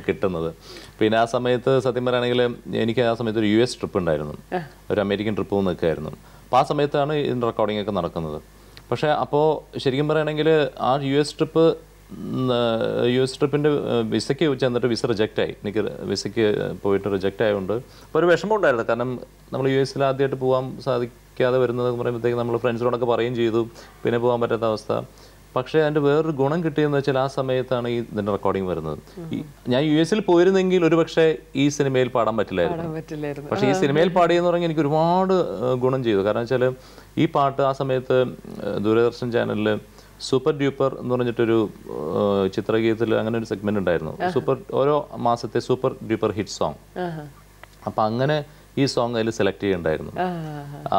കിട്ടുന്നത്. പിന്നെ ആ സമയത്ത് സത്യം പറയുകയാണെങ്കിൽ എനിക്ക് ആ സമയത്ത് ഒരു US ട്രിപ്പ് ഉണ്ടായിരുന്നു, ഒരു അമേരിക്കൻ ട്രിപ്പ് നിൽക്കുകയായിരുന്നു. അപ്പോൾ ആ സമയത്താണ് ഇതിൻ്റെ റെക്കോർഡിംഗ് ഒക്കെ നടക്കുന്നത്. പക്ഷേ അപ്പോൾ ശരിക്കും പറയുകയാണെങ്കിൽ ആ US ട്രിപ്പിൻ്റെ വിസയ്ക്ക് ചെന്നിട്ട് വിസ റിജക്റ്റായി. എനിക്ക് വിസയ്ക്ക് പോയിട്ട് റിജക്റ്റ് ആയതുകൊണ്ട് അപ്പോൾ ഒരു വിഷമം ഉണ്ടായിരുന്നു. കാരണം നമ്മൾ US ആദ്യമായിട്ട് പോകാൻ സാധിക്കാതെ വരുന്നത് പറയുമ്പോഴത്തേക്ക് നമ്മൾ ഫ്രണ്ട്സിനോടൊക്കെ പറയുകയും ചെയ്തു, പിന്നെ പോകാൻ പറ്റാത്ത അവസ്ഥ. പക്ഷേ അതിൻ്റെ വേറൊരു ഗുണം കിട്ടിയെന്ന് വെച്ചാൽ ആ സമയത്താണ് ഇതിൻ്റെ റെക്കോർഡിംഗ് വരുന്നത്. ഞാൻ US പോയിരുന്നെങ്കിൽ ഒരു പക്ഷേ ഈ സിനിമയിൽ പാടാൻ പറ്റില്ലായിരുന്നു. പക്ഷേ ഈ സിനിമയിൽ പാടിയെന്ന് പറഞ്ഞാൽ എനിക്ക് ഒരുപാട് ഗുണം ചെയ്തു. കാരണം വെച്ചാൽ ഈ പാട്ട് ആ സമയത്ത് ദൂരദർശൻ ചാനലിൽ സൂപ്പർ ഡ്യൂപ്പർ എന്ന് പറഞ്ഞിട്ടൊരു ചിത്രഗീതത്തിൽ അങ്ങനെ ഒരു സെഗ്മെന്റ് ഉണ്ടായിരുന്നു. ഓരോ മാസത്തെ സൂപ്പർ ഡ്യൂപ്പർ ഹിറ്റ് സോങ്. അപ്പം അങ്ങനെ ഈ സോങ് അതിൽ സെലക്ട് ചെയ്യുന്നുണ്ടായിരുന്നു.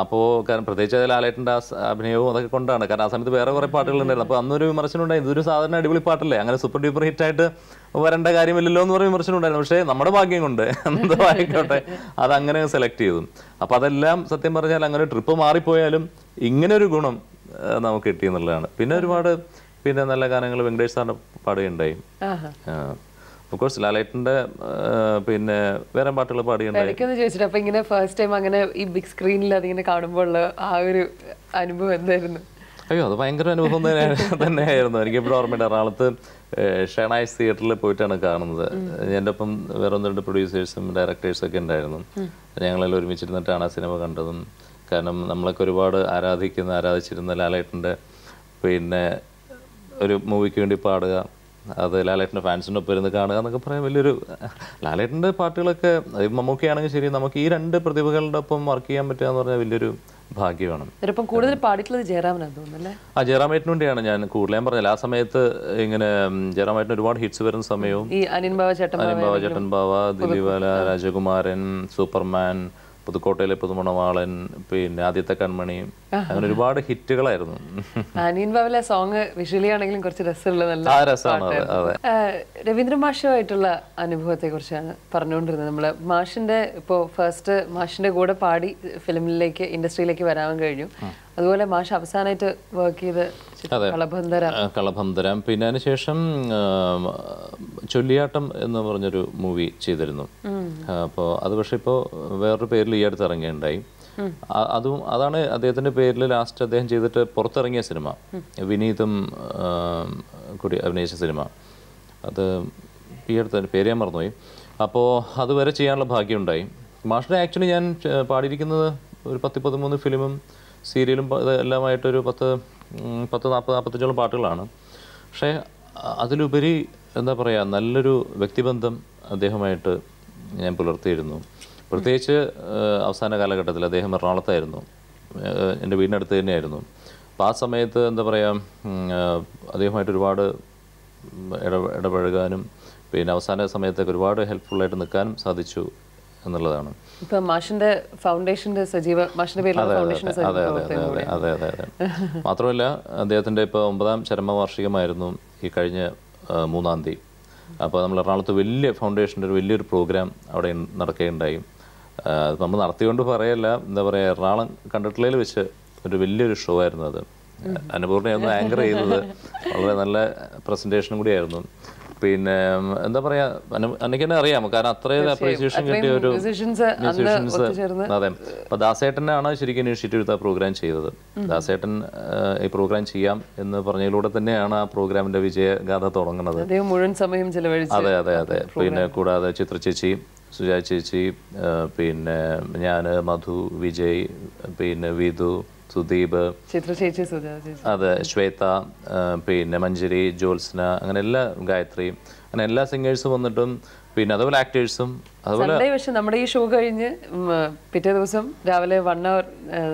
അപ്പോൾ കാരണം പ്രത്യേകിച്ച് അതിൽ ലാലേട്ടൻ്റെ അഭിനയവും അതൊക്കെ കൊണ്ടാണ്. കാരണം ആ സമയത്ത് വേറെ കുറേ പാട്ടുകളുണ്ടായിരുന്നു. അപ്പോൾ അന്നൊരു വിമർശനം ഉണ്ടായിരുന്നു, ഇതൊരു സാധാരണ അടിപൊളി പാട്ടല്ലേ, അങ്ങനെ സൂപ്പർ ഡ്യൂപ്പർ ഹിറ്റായിട്ട് വരേണ്ട കാര്യമില്ലല്ലോ എന്ന് പറഞ്ഞ വിമർശനം ഉണ്ടായിരുന്നു. പക്ഷേ നമ്മുടെ ഭാഗ്യം കൊണ്ട് എന്തോ ആയിക്കോട്ടെ അതങ്ങനെ സെലക്ട് ചെയ്തു. അപ്പോൾ അതെല്ലാം സത്യം പറഞ്ഞാൽ അങ്ങനെ ട്രിപ്പ് മാറിപ്പോയാലും ഇങ്ങനൊരു ഗുണം നമുക്ക് കിട്ടി എന്നുള്ളതാണ്. പിന്നെ ഒരുപാട് നല്ല ഗാനങ്ങൾ വെങ്കടേഷ് സാറിന് പാടുകയുണ്ടായി. ഓഫ് കോഴ്സ് ലാലേട്ടൻ്റെ പിന്നെ വേറെ പാട്ടുകൾ പാടുകയുണ്ടായി. എനിക്കൊന്ന് ചോദിച്ചിട്ട് അപ്പോൾ ഇങ്ങനെ ഫസ്റ്റ് ടൈം അങ്ങനെ ഈ ബിഗ് സ്ക്രീനിൽ അതിങ്ങനെ കാണുമ്പോൾ ആ ഒരു അനുഭവം എന്തായിരുന്നു? അയ്യോ, അത് ഭയങ്കര അനുഭവം തന്നെയായിരുന്നു. എനിക്കെപ്പോഴും ഓർമ്മയുണ്ട്, എറണാകുളത്ത് ഷേണായ്സ് തിയേറ്ററിൽ പോയിട്ടാണ് കാണുന്നത്. എൻ്റെ ഒപ്പം വേറെ 1-2 പ്രൊഡ്യൂസേഴ്സും ഡയറക്ടേഴ്സൊക്കെ ഉണ്ടായിരുന്നു. ഞങ്ങളെല്ലാം ഒരുമിച്ചിരുന്നിട്ടാണ് ആ സിനിമ കണ്ടതും. കാരണം നമ്മളൊക്കെ ഒരുപാട് ആരാധിച്ചിരുന്ന ലാലേട്ടൻ്റെ പിന്നെ ഒരു മൂവിക്ക് വേണ്ടി പാടുക, അത് ലാലേട്ടൻ്റെ ഫാൻസിൻ്റെ ഒപ്പം ഇരുന്ന് കാണുക എന്നൊക്കെ പറയാൻ വലിയൊരു ലാലേട്ടൻ്റെ പാട്ടുകളൊക്കെ മമ്മൂക്കയാണെങ്കിൽ ശരി, നമുക്ക് ഈ 2 പ്രതിഭകളുടെ ഒപ്പം വർക്ക് ചെയ്യാൻ പറ്റുക എന്ന് പറഞ്ഞാൽ വലിയൊരു ഭാഗ്യമാണ്. കൂടുതൽ പാടിയിട്ടുള്ളത് ജയറാമനാണ് തോന്നുന്നല്ലേ? ആ ജയറാമേട്ടന് വേണ്ടിയാണ് ഞാൻ കൂടുതൽ. ഞാൻ പറഞ്ഞില്ല, ആ സമയത്ത് ഇങ്ങനെ ജയറാമേട്ടന് ഒരുപാട് ഹിറ്റ്സ് വരുന്ന സമയവും ഈ അനിയൻ ബാവ, ചേട്ടൻ ബാവ, ദിലീപ്, രാജകുമാരൻ, സൂപ്പർമാൻ, പുതുക്കോട്ടയിലെ പുതുമണവാളൻ, പിന്നെ ആദ്യത്തെ കൺമണി, അങ്ങനെ ഒരുപാട് ഹിറ്റുകളായിരുന്നു. അനിയൻ ബാവയിലെ സോങ് വിഷ്വലി ആണെങ്കിലും കുറച്ച് രസമുള്ള രസമാണ്. രവീന്ദ്ര മാഷുമായിട്ടുള്ള അനുഭവത്തെ കുറിച്ചാണ് പറഞ്ഞുകൊണ്ടിരുന്നത്. നമ്മള് മാഷിന്റെ ഇപ്പോൾ ഫസ്റ്റ് മാഷിന്റെ കൂടെ പാടി ഫിലിമിലേക്ക് ഇൻഡസ്ട്രിയിലേക്ക് വരാൻ കഴിഞ്ഞു. അതുപോലെ മാഷ് അവസാനമായിട്ട് വർക്ക് ചെയ്ത് കളഭന്തരം, പിന്നെ അതിനുശേഷം ചൊല്ലിയാട്ടം എന്ന് പറഞ്ഞൊരു മൂവി ചെയ്തിരുന്നു. അപ്പോൾ അത് പക്ഷെ ഇപ്പോൾ വേറൊരു പേരിൽ ഈ അടുത്ത് ഇറങ്ങിയുണ്ടായി. അതാണ് അദ്ദേഹത്തിൻ്റെ പേരിൽ ലാസ്റ്റ് അദ്ദേഹം ചെയ്തിട്ട് പുറത്തിറങ്ങിയ സിനിമ, വിനീതും കൂടി അഭിനയിച്ച സിനിമ. അത് ഈ അടുത്ത് പേര് ഞാൻ മറന്നുപോയി. അപ്പോൾ അതുവരെ ചെയ്യാനുള്ള ഭാഗ്യമുണ്ടായി. മാഷിനെ ആക്ച്വലി ഞാൻ പാടിയിരിക്കുന്നത് ഒരു 10-13 ഫിലിമും സീരിയലും എല്ലാമായിട്ടൊരു 40-45 പാട്ടുകളാണ്. പക്ഷേ അതിലുപരി എന്താ പറയുക, നല്ലൊരു വ്യക്തിബന്ധം അദ്ദേഹമായിട്ട് ഞാൻ പുലർത്തിയിരുന്നു. പ്രത്യേകിച്ച് അവസാന കാലഘട്ടത്തിൽ അദ്ദേഹം എറണാകുളത്തായിരുന്നു, എൻ്റെ വീടിനടുത്ത് തന്നെയായിരുന്നു. അപ്പോൾ ആ സമയത്ത് എന്താ പറയുക, അദ്ദേഹമായിട്ട് ഒരുപാട് ഇടപഴകാനും പിന്നെ അവസാന സമയത്തൊക്കെ ഒരുപാട് ഹെൽപ്ഫുള്ളായിട്ട് നിൽക്കാനും സാധിച്ചു എന്നുള്ളതാണ്. ഇപ്പം മാഷിന്റെ ഫൗണ്ടേഷന്റെ സജീവ മാഷിന്റെ പേരിലുള്ള ഫൗണ്ടേഷൻ. അതെ. മാത്രമല്ല അദ്ദേഹത്തിൻ്റെ ഇപ്പോൾ 9ാം ചരമവാർഷികമായിരുന്നു ഈ കഴിഞ്ഞ 3-ാം തീയതി. അപ്പോൾ നമ്മൾ എറണാകുളത്ത് വലിയ ഫൗണ്ടേഷൻ്റെ ഒരു വലിയൊരു പ്രോഗ്രാം അവിടെ നടക്കുകയുണ്ടായി. അത് നമ്മൾ നടത്തിക്കൊണ്ട് പറയല്ല, എന്താ പറയുക, എറണാകുളം കണ്ടിട്ടുള്ളതിൽ വെച്ച് ഒരു വലിയൊരു ഷോ ആയിരുന്നു അത്. അനുപൂർണ്ണയായിരുന്നു ആങ്കർ ചെയ്തത്. വളരെ നല്ല പ്രസൻറ്റേഷനും കൂടിയായിരുന്നു. പിന്നെ എന്താ പറയാ, എനിക്ക് തന്നെ അറിയാം, കാരണം അത്രയും അപ്രീസിയേഷൻ കിട്ടിയ ഒരു മ്യൂസീഷ്യൻസ്. അതെ, അപ്പൊ ദാസേട്ടനാണ് ശരിക്കും ഇനിഷ്യേറ്റീവ് എടുത്ത് ആ പ്രോഗ്രാം ചെയ്തത്. ദാസേട്ടൻ ഈ പ്രോഗ്രാം ചെയ്യാം എന്ന് പറഞ്ഞതിലൂടെ തന്നെയാണ് ആ പ്രോഗ്രാമിന്റെ വിജയഗാഥ തുടങ്ങുന്നത്. അതെ. പിന്നെ കൂടാതെ ചിത്ര ചേച്ചി, സുജാ ചേച്ചി, പിന്നെ ഞാൻ, മധു, വിജയ്, പിന്നെ വിധു, സുദീപ്, അതെ, ശ്വേത, പിന്നെ മഞ്ജരി, ജ്യോത്സ്ന, അങ്ങനെ എല്ലാ, ഗായത്രി, അങ്ങനെ എല്ലാ സിംഗേഴ്സും വന്നിട്ടും പിന്നെ അതുപോലെ ആക്ടേഴ്സും. അതുപോലെ പക്ഷെ നമ്മുടെ ഈ ഷോ കഴിഞ്ഞ് പിറ്റേ ദിവസം രാവിലെ 1 hour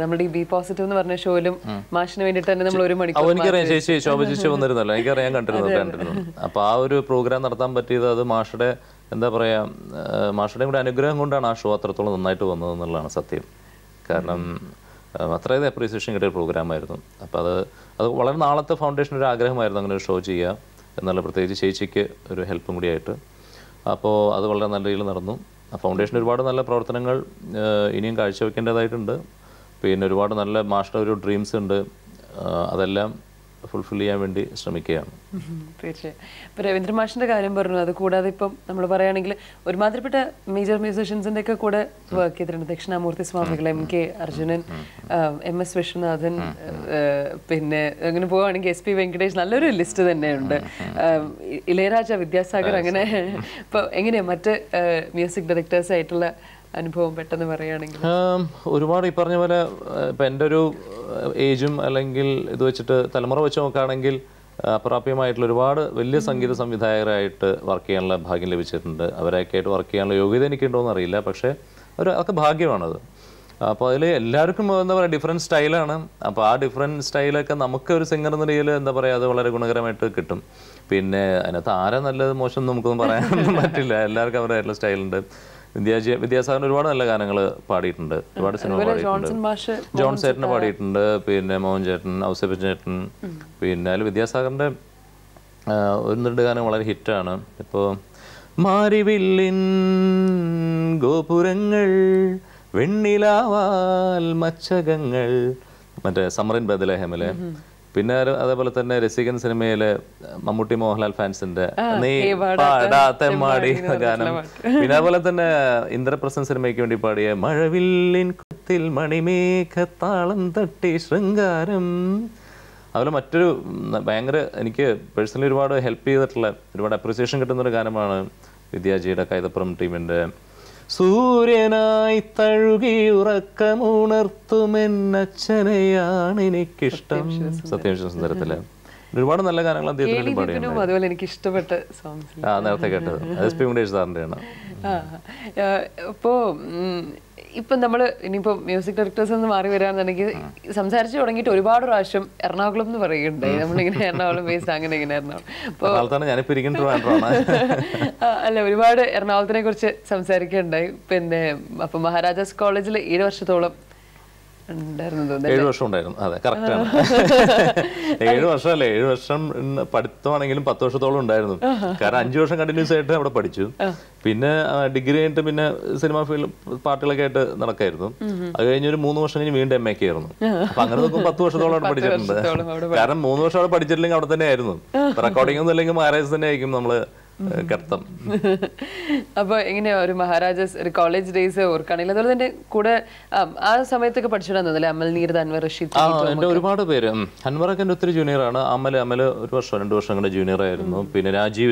നമ്മുടെ ഈ ബി പോസിറ്റീവ് എന്ന് പറഞ്ഞ ഷോയിലും മാഷിന് വേണ്ടിട്ട് തന്നെ നമ്മൾ 1 മണിക്കൂർ. എനിക്കറിയാം, ശോഭ ചേച്ചി വന്നിരുന്നല്ലോ, എനിക്കറിയാൻ കണ്ടിരുന്നു. അപ്പൊ ആ ഒരു പ്രോഗ്രാം നടത്താൻ പറ്റിയത് അത് മാഷയുടെ എന്താ പറയുക, മാഷുടെയും കൂടെ അനുഗ്രഹം കൊണ്ടാണ് ആ ഷോ അത്രത്തോളം നന്നായിട്ട് വന്നതെന്നുള്ളതാണ് സത്യം. കാരണം അത്രയധികം അപ്രീസിയേഷൻ കിട്ടിയ പ്രോഗ്രാമായിരുന്നു. അപ്പോൾ അത് വളരെ നാളത്തെ ഫൗണ്ടേഷൻ ഒരു ആഗ്രഹമായിരുന്നു അങ്ങനെ ഒരു ഷോ ചെയ്യുക എന്നുള്ള, പ്രത്യേകിച്ച് ചേച്ചിക്ക് ഒരു ഹെൽപ്പും കൂടിയായിട്ട്. അപ്പോൾ അത് വളരെ നല്ല രീതിയിൽ നടന്നു. ആ ഫൗണ്ടേഷൻ ഒരുപാട് നല്ല പ്രവർത്തനങ്ങൾ ഇനിയും കാഴ്ചവെക്കേണ്ടതായിട്ടുണ്ട്. പിന്നെ ഒരുപാട് നല്ല മാഷുടെ ഒരു ഡ്രീംസ് ഉണ്ട്, അതെല്ലാം ഫുൾഫിൽ ചെയ്യാൻ വേണ്ടി ശ്രമിക്കുകയാണ്. തീർച്ചയായും. ഇപ്പോൾ രവീന്ദ്ര മാഷിൻ്റെ കാര്യം പറഞ്ഞു, അത് കൂടാതെ ഇപ്പം നമ്മൾ പറയുകയാണെങ്കിൽ ഒരുമാതിരിപ്പെട്ട മേജർ മ്യൂസീഷ്യൻസിൻ്റെ ഒക്കെ കൂടെ വർക്ക് ചെയ്തിട്ടുണ്ട്. ദക്ഷിണാമൂർത്തി സ്വാമികൾ, MK അർജുനൻ, MS വിശ്വനാഥൻ, പിന്നെ അങ്ങനെ പോവുകയാണെങ്കിൽ SP വെങ്കടേഷ്, നല്ലൊരു ലിസ്റ്റ് തന്നെയുണ്ട്. ഇളയരാജ, വിദ്യാസാഗർ, അങ്ങനെ. ഇപ്പോൾ എങ്ങനെയാണ് മറ്റ് മ്യൂസിക് ഡയറക്ടേഴ്സ് ആയിട്ടുള്ള അനുഭവം പെട്ടെന്ന് പറയുകയാണെങ്കിൽ? ഒരുപാട് ഈ പറഞ്ഞ പോലെ ഇപ്പം എൻ്റെ ഒരു ഏജും അല്ലെങ്കിൽ ഇത് വെച്ചിട്ട് തലമുറ വെച്ച് നോക്കുകയാണെങ്കിൽ അപ്രാപ്യമായിട്ടുള്ള ഒരുപാട് വലിയ സംഗീത സംവിധായകരായിട്ട് വർക്ക് ചെയ്യാനുള്ള ഭാഗ്യം ലഭിച്ചിട്ടുണ്ട്. അവരൊക്കെ ആയിട്ട് വർക്ക് ചെയ്യാനുള്ള യോഗ്യത എനിക്കുണ്ടോയെന്ന് അറിയില്ല, പക്ഷേ അതൊക്കെ ഭാഗ്യമാണത്. അപ്പോൾ അതിൽ എല്ലാവർക്കും എന്താ പറയുക ഡിഫറെൻറ്റ് സ്റ്റൈലാണ്. അപ്പോൾ ആ ഡിഫറെൻറ്റ് സ്റ്റൈലൊക്കെ നമുക്ക് ഒരു സിംഗർ എന്ന രീതിയിൽ എന്താ പറയുക അത് വളരെ ഗുണകരമായിട്ട് കിട്ടും. പിന്നെ അതിനകത്ത് ആരാ നല്ലത് മോശം നമുക്കൊന്നും പറയാനൊന്നും പറ്റില്ല. എല്ലാവർക്കും അവരുടെയായിട്ടുള്ള സ്റ്റൈലുണ്ട്. വിദ്യാസാഗറിന് ഒരുപാട് നല്ല ഗാനങ്ങൾ പാടിയിട്ടുണ്ട്, ഒരുപാട് സിനിമ പാടിയിട്ടുണ്ട്. ജോൺ ചേട്ടന് പാടിയിട്ടുണ്ട്, പിന്നെ മോഹൻ ചേട്ടൻ, ഔസേപ്പൻ ചേട്ടൻ. പിന്നെ അതിൽ വിദ്യാസാഗറിൻ്റെ ഒന്ന് രണ്ട് ഗാനം വളരെ ഹിറ്റാണ്. ഇപ്പോൾ മാരിവില്ലിൻ ഗോപുരങ്ങൾ, വെണ്ണിലാവാൽ മച്ചകങ്ങൾ, മറ്റേ സമറിൻ ബദലഹമിലെ. പിന്നെ അതേപോലെ തന്നെ രസികൻ സിനിമയിലെ മമ്മൂട്ടി മോഹൻലാൽ ഫാൻസിന്റെ നീ പാടാത്ത മാടി ഗാനം. പിന്നെ അതുപോലെ തന്നെ ഇന്ദ്രപ്രസൻ സിനിമയ്ക്ക് വേണ്ടി പാടിയ മഴവില്ലിൻ കുത്തിൽ മണിമേഘത്താളം തട്ടി ശൃംഗാരം. അതുപോലെ മറ്റൊരു ഭയങ്കര എനിക്ക് പേഴ്സണലി ഒരുപാട് ഹെൽപ്പ് ചെയ്തിട്ടുള്ള, ഒരുപാട് അപ്രിസിയേഷൻ കിട്ടുന്നൊരു ഗാനമാണ് വിദ്യാജിയുടെ കൈതപ്പുറം ടീമിന്റെ സൂര്യനായി തഴുകി ഉറക്കമുണർത്തുമെന്നച്ഛനെയാണ് എനിക്കിഷ്ടം. സത്യവിശ്വ സുന്ദരത്തില് ഒരുപാട് നല്ല ഗാനങ്ങൾ അദ്ദേഹത്തിന് പാടിയുണ്ട്. അതുപോലെ എനിക്ക് ഇഷ്ടപ്പെട്ട സോങ്സ് നേരത്തെ കേട്ടത് SP വെങ്കടേഷ് സാറിൻ്റെയാണ്. അപ്പോൾ ഇപ്പം നമ്മൾ ഇനിയിപ്പോൾ മ്യൂസിക് ഡയറക്ടേഴ്സ് ഒന്ന് മാറി വരാന്നുണ്ടെങ്കിൽ സംസാരിച്ച് തുടങ്ങിയിട്ട് ഒരുപാട് പ്രാവശ്യം എറണാകുളം എന്ന് പറയുകയുണ്ടായി. നമ്മളിങ്ങനെ എറണാകുളം ബേസ്ഡ് അങ്ങനെ ഇങ്ങനെ എറണാകുളം. അല്ല, ഒരുപാട് എറണാകുളത്തിനെ കുറിച്ച് സംസാരിക്കുകയുണ്ടായി. പിന്നെ അപ്പം മഹാരാജാസ് കോളേജിൽ 7 വർഷത്തോളം 7 വർഷം ഉണ്ടായിരുന്നു. അതെ, കറക്റ്റാണ്. 7 വർഷമല്ലേ, 7 വർഷം പഠിത്തമാണെങ്കിലും 10 വർഷത്തോളം ഉണ്ടായിരുന്നു. കാരണം 5 വർഷം കണ്ടിന്യൂസ് ആയിട്ട് അവിടെ പഠിച്ചു. പിന്നെ ഡിഗ്രി കഴിഞ്ഞിട്ട് പിന്നെ സിനിമ ഫീൽഡ് പാട്ടുകളൊക്കെ ആയിട്ട് നടക്കായിരുന്നു. അത് കഴിഞ്ഞ് ഒരു 3 വർഷം കഴിഞ്ഞ് വീണ്ടും MA ആയിരുന്നു. അപ്പൊ അങ്ങനെ നോക്കുമ്പോൾ 10 വർഷത്തോളം അവിടെ പഠിച്ചിട്ടുണ്ട്. കാരണം 3 വർഷം അവിടെ പഠിച്ചിട്ടില്ലെങ്കിൽ അവിടെ തന്നെ ആയിരുന്നു. റെക്കോർഡിംഗ് ഒന്നും അല്ലെങ്കിൽ മഹാരാജ് തന്നെ ആയിരിക്കും നമ്മള് കടത്തം. അപ്പൊ എങ്ങനെയാ ഒരു മഹാരാജാസ് ഒരു കോളേജ് ഡേയ്സ് ഓർക്കുകയാണെങ്കിൽ അതുപോലെ തന്നെ കൂടെ ആ സമയത്തൊക്കെ പഠിച്ചിട്ടുണ്ടെന്നല്ലേ അമൽ, നീരദ്, അൻവർ, റഷീദ്? എന്റെ ഒരുപാട് പേര്. അൻവറൊക്കെ എന്റെ ഒത്തിരി ജൂനിയറാണ്. അമൽ 1 വർഷം 2 വർഷം കൂടെ ജൂനിയർ ആയിരുന്നു. പിന്നെ രാജീവ്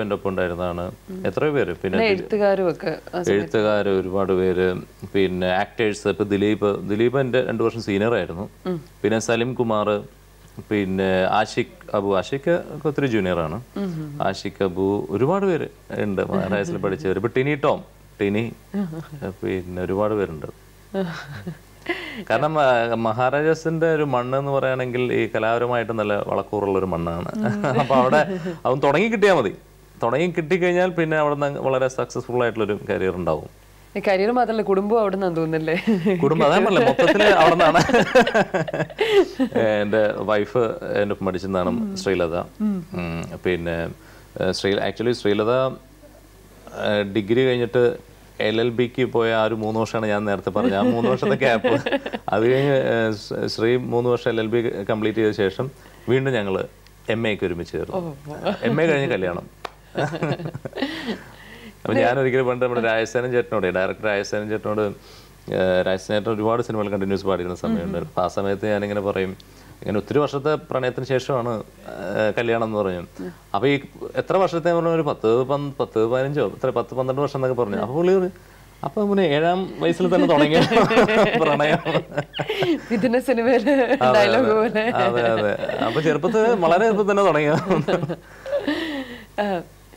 എന്റെ ഒപ്പം ഉണ്ടായിരുന്നതാണ്. എത്രയോ പേര്. പിന്നെ എഴുത്തുകാര് ഒരുപാട് പേര്. പിന്നെ ആക്ടേഴ്സ്, ഇപ്പൊ ദിലീപ് എന്റെ 2 വർഷം സീനിയർ ആയിരുന്നു. പിന്നെ സലിം കുമാർ, പിന്നെ ആഷിഖ് അബു ഒക്കെ ഒത്തിരി ജൂനിയറാണ്. ആഷിഖ് അബു, ഒരുപാട് പേര് ഉണ്ട് മഹാരാജസിൽ പഠിച്ചവർ. ഇപ്പൊ ടിനി, പിന്നെ ഒരുപാട് പേരുണ്ട്. കാരണം മഹാരാജാസിന്റെ ഒരു മണ്ണ് എന്ന് പറയുകയാണെങ്കിൽ ഈ കലാപരമായിട്ട് നല്ല വളക്കൂറുള്ള ഒരു മണ്ണാണ്. അപ്പൊ അവിടെ അവൻ തുടങ്ങി കിട്ടിയാൽ മതി. തുടങ്ങി കിട്ടിക്കഴിഞ്ഞാൽ പിന്നെ അവിടെ നിന്ന് വളരെ സക്സസ്ഫുൾ ആയിട്ടുള്ളൊരു കരിയർ ഉണ്ടാവും. കരിയർ മാത്രമല്ല, കുടുംബം അവിടെ നിന്നാണ് തോന്നുന്നല്ലേ? കുടുംബം അതല്ല, മൊത്തത്തില് അവിടെ നിന്നാണ്. എൻ്റെ വൈഫ് എൻ്റെ ഒപ്പം പഠിച്ചതാണ് ശ്രീലത. പിന്നെ ആക്ച്വലി ശ്രീലത ഡിഗ്രി കഴിഞ്ഞിട്ട് LLBക്ക് പോയ ആ ഒരു 3 വർഷമാണ് ഞാൻ നേരത്തെ പറഞ്ഞ ആ 3 വർഷത്തെ ഗ്യാപ്പ്. അത് കഴിഞ്ഞ് ശ്രീ 3 വർഷം LLB കംപ്ലീറ്റ് ചെയ്ത ശേഷം വീണ്ടും ഞങ്ങൾ MAക്ക് ഒരുമിച്ച് ചേർന്നു. MA കഴിഞ്ഞ് കല്യാണം. അപ്പോൾ ഞാനൊരിക്കലും പണ്ട് നമ്മുടെ രാജസേനൻ ചേട്ടനോട്, ഡയറക്ടർ രാജസേനൻ ചേട്ടനോട്, രാജസേനൻ ചേട്ടൻ ഒരുപാട് സിനിമകൾ കണ്ടിന്യൂസ് പാടിയിരുന്ന സമയമുണ്ട്. അപ്പോൾ ആ സമയത്ത് ഞാനിങ്ങനെ പറയും, ഇങ്ങനെ ഒത്തിരി വർഷത്തെ പ്രണയത്തിന് ശേഷമാണ് കല്യാണം എന്ന് പറഞ്ഞു. അപ്പോൾ ഈ എത്ര വർഷത്തെ പറഞ്ഞു, ഒരു 10-15 10-12 വർഷം എന്നൊക്കെ പറഞ്ഞു. അപ്പോൾ പുള്ളി അപ്പൊ അങ്ങനെ 7-ാം വയസ്സിൽ തന്നെ തുടങ്ങിയ പ്രണയം. അതെ അതെ. അപ്പൊ വളരെ ചെറുപ്പത്തിൽ തന്നെ തുടങ്ങിയ.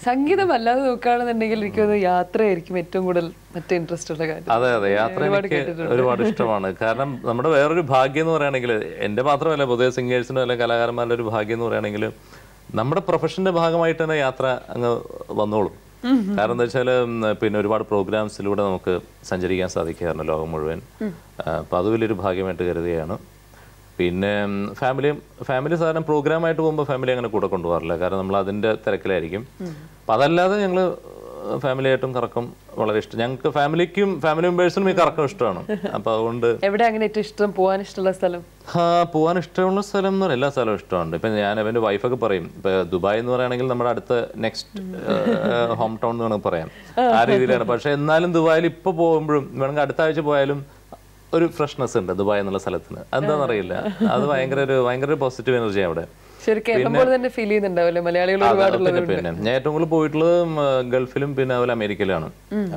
സംഗീതം അല്ലാതെ നോക്കുകയാണെന്നുണ്ടെങ്കിൽ എനിക്കൊന്ന് യാത്രയായിരിക്കും ഏറ്റവും കൂടുതൽ മറ്റേ ഇൻട്രസ്റ്റ് ഉള്ള കാര്യം. അതെ അതെ, യാത്ര എനിക്ക് ഒരുപാട് ഇഷ്ടമാണ്. കാരണം നമ്മുടെ വേറൊരു ഭാഗ്യം എന്ന് പറയുകയാണെങ്കിൽ, എൻ്റെ മാത്രമല്ല പൊതുവെ സിംഗേഴ്സിനും അല്ലെങ്കിൽ കലാകാരന്മാരുടെ ഒരു ഭാഗ്യം എന്ന് പറയുകയാണെങ്കിൽ നമ്മുടെ പ്രൊഫഷന്റെ ഭാഗമായിട്ട് തന്നെ യാത്ര അങ്ങ് വന്നോളും. കാരണം എന്താ വെച്ചാൽ പിന്നെ ഒരുപാട് പ്രോഗ്രാംസിലൂടെ നമുക്ക് സഞ്ചരിക്കാൻ സാധിക്കാറുണ്ട് ലോകം മുഴുവൻ. അപ്പോൾ അത് വലിയൊരു ഭാഗ്യമായിട്ട് കരുതുകയാണ്. പിന്നെ ഫാമിലി സാധാരണ പ്രോഗ്രാമായിട്ട് പോകുമ്പോൾ ഫാമിലി അങ്ങനെ കൂടെ കൊണ്ടുപോകാറില്ല, കാരണം നമ്മൾ അതിൻ്റെ തിരക്കിലായിരിക്കും. അപ്പം അതല്ലാതെ ഞങ്ങൾ ഫാമിലിയായിട്ടും കറക്കം വളരെ ഇഷ്ടം. ഞങ്ങൾക്ക് ഫാമിലി മെമ്പേഴ്സിനും ഈ കറക്കം ഇഷ്ടമാണ്. അപ്പം അതുകൊണ്ട് എവിടെ അങ്ങനെ ഏറ്റവും ഇഷ്ടം, പോകാൻ ഇഷ്ടമുള്ള സ്ഥലം? പോകാൻ ഇഷ്ടമുള്ള സ്ഥലം എന്ന് പറഞ്ഞാൽ എല്ലാ സ്ഥലവും ഇഷ്ടമുണ്ട്. ഇപ്പം ഞാൻ എൻ്റെ വൈഫൊക്കെ പറയും, ഇപ്പം ദുബായ് എന്ന് പറയുകയാണെങ്കിൽ നമ്മുടെ അടുത്ത നെക്സ്റ്റ് ഹോം ടൗൺ എന്ന് വേണമെങ്കിൽ പറയാം, ആ രീതിയിലാണ്. പക്ഷേ എന്നാലും ദുബായിൽ ഇപ്പോൾ പോകുമ്പോഴും വേണമെങ്കിൽ അടുത്ത ആഴ്ച പോയാലും ഒരു ഫ്രഷ്നെസ് ഉണ്ട് ദുബായ് എന്നുള്ള സ്ഥലത്തിന്. എന്താണെന്നറിയില്ല, അത് ഭയങ്കര പോസിറ്റീവ് എനർജി അവിടെ. പിന്നെ ഞാൻ ഏറ്റവും കൂടുതൽ പോയിട്ടുള്ളത് ഗൾഫിലും പിന്നെ അതുപോലെ അമേരിക്കയിലാണ്.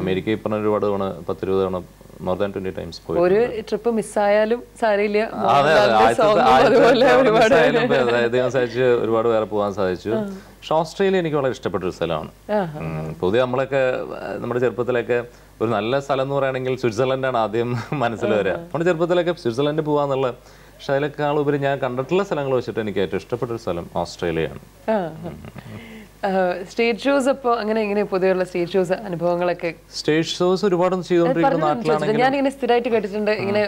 അമേരിക്ക ഇപ്പം ഒരുപാട് തവണ 10-20 തവണ മോർ ദാൻ 20 ടൈംസ് പോയി. ഒരു ട്രിപ്പ് മിസ്സായാലും സാരമില്ല, ദൈവം സാധിച്ച് ഒരുപാട് വേറെ പോകാൻ സാധിച്ചു. പക്ഷെ ഓസ്ട്രേലിയ എനിക്ക് വളരെ ഇഷ്ടപ്പെട്ട ഒരു സ്ഥലമാണ്. പൊതുവെ നമ്മുടെ ചെറുപ്പത്തിലൊക്കെ ഒരു നല്ല സ്ഥലം എന്ന് പറയുകയാണെങ്കിൽ സ്വിറ്റ്സർലൻഡാണ് ആദ്യം മനസ്സിൽ വരിക. നമ്മുടെ ചെറുപ്പത്തിലൊക്കെ സ്വിറ്റ്സർലൻഡ് പോകാന്നുള്ള, പക്ഷെ അതിനേക്കാൾ ഉപരി ഞാൻ കണ്ടിട്ടുള്ള സ്ഥലങ്ങൾ വെച്ചിട്ട് എനിക്ക് ഏറ്റവും ഇഷ്ടപ്പെട്ട ഒരു സ്ഥലം ഓസ്ട്രേലിയയാണ്. സ്റ്റേജ് ഷോസ് അപ്പോൾ അങ്ങനെ എങ്ങനെ പൊതുവെയുള്ള സ്റ്റേജ് ഷോസ് അനുഭവങ്ങളൊക്കെ? സ്റ്റേജ് ഷോസ് ഒരുപാട് ചെയ്തുകൊണ്ടിരിക്കുന്ന നാട്ടിലാണെങ്കിൽ ഞാനിങ്ങനെ സ്ഥിരമായിട്ട് കേട്ടിട്ടുണ്ട്, ഇങ്ങനെ